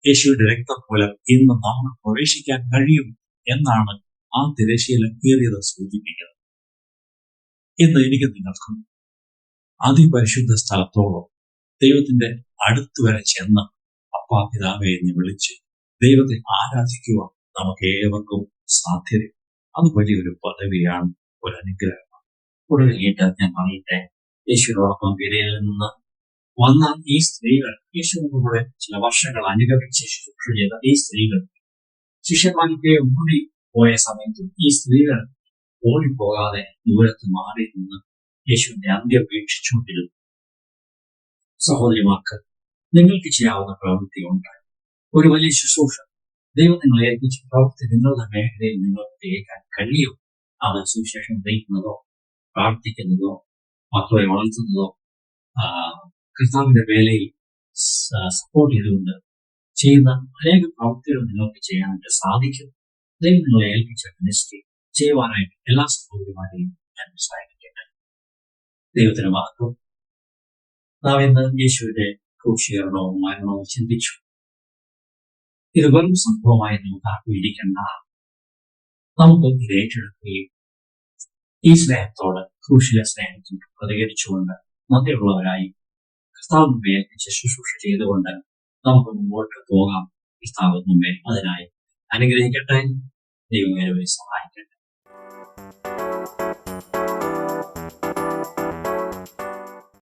Speaker 1: യേശുവിന്റെ രക്തം മൂലം ഇന്ന് നമുക്ക് പ്രവേശിക്കാൻ കഴിയും എന്നാണ് ആ തിരശ്ശീലം കീറിയത് സൂചിപ്പിക്കുന്നത്. ഇന്ന് എനിക്ക് നിങ്ങൾക്കും അതിപരിശുദ്ധ സ്ഥലത്തോളം ദൈവത്തിന്റെ അടുത്ത് വരെ ചെന്ന് അപ്പാ പിതാവേ എന്ന് വിളിച്ച് ദൈവത്തെ ആരാധിക്കുവാൻ നമുക്ക് ഏവർക്കും സാധ്യത. അത് വലിയൊരു പദവിയാണ്, ഒരു അനുഗ്രഹമാണ്. കൂടുതലായിട്ട് ഞാൻ പറയട്ടെ, യേശുവിനോടൊപ്പം ഗലീലയിൽ നിന്ന് വന്ന ഈ സ്ത്രീകൾ, യേശുവിനോട് ചില വർഷങ്ങൾ അനുഗമിച്ച് ശുശ്രൂഷ ചെയ്ത ഈ സ്ത്രീകൾ ശിഷ്യന്മാർക്ക് ഓടി പോയ സമയത്തും ഈ സ്ത്രീകൾ ഓടിപ്പോകാതെ ദൂരത്ത് മാറി നിന്ന് യേശുവിന്റെ അന്ത്യം വീക്ഷിച്ചുകൊണ്ടിരുന്നു. സഹോദരിമാർക്ക് നിങ്ങൾക്ക് ചെയ്യാവുന്ന പ്രവൃത്തി ഉണ്ട്. ഒരു വലിയ ശുശ്രൂഷ ദൈവം നിങ്ങളെ ഏൽപ്പിച്ച പ്രവൃത്തി നിങ്ങളുടെ മേഖലയിൽ നിങ്ങൾക്ക് ചെയ്യാൻ കഴിയും. അത് സുവിശേഷം നയിക്കുന്നതോ, പ്രാർത്ഥിക്കുന്നതോ, മക്കളെ വളർത്തുന്നതോ, കർത്താവിന്റെ വേലയിൽ സപ്പോർട്ട് ചെയ്തുകൊണ്ട് ചെയ്യുന്ന അനേക പ്രവൃത്തികൾ നിങ്ങൾക്ക് ചെയ്യാനായിട്ട് സാധിക്കും. ദൈവം നിങ്ങളെ ഏൽപ്പിച്ച മിനിസ്ട്രി ചെയ്യുവാനായിട്ട് എല്ലാ സഹോദരിമാരെയും ഞാൻ സഹായിക്കട്ടെ. ദൈവത്തിന് മഹത്വം. നാം ഇന്ന് യേശുവിന്റെ ക്രൂശീകരണവും മരണവും ചിന്തിച്ചു. ഇത് വെറും സംഭവമായി നമുക്ക് ആക്കിയിരിക്കേണ്ട. നമുക്ക് ഇത് ഏറ്റെടുക്കുകയും ഈ സ്നേഹത്തോട്, ക്രൂശിലെ സ്നേഹത്തോട് പ്രതികരിച്ചുകൊണ്ട് നന്ദിയുള്ളവരായി കർത്താവിനെ ഏൽപ്പിച്ച് ശുശ്രൂഷ ചെയ്തുകൊണ്ട് നമുക്ക് മുമ്പോട്ട് പോകാം. കർത്താവ് നമ്മെ അതിനായി അനുഗ്രഹിക്കട്ടെ. ദൈവം സഹായിക്കട്ടെ.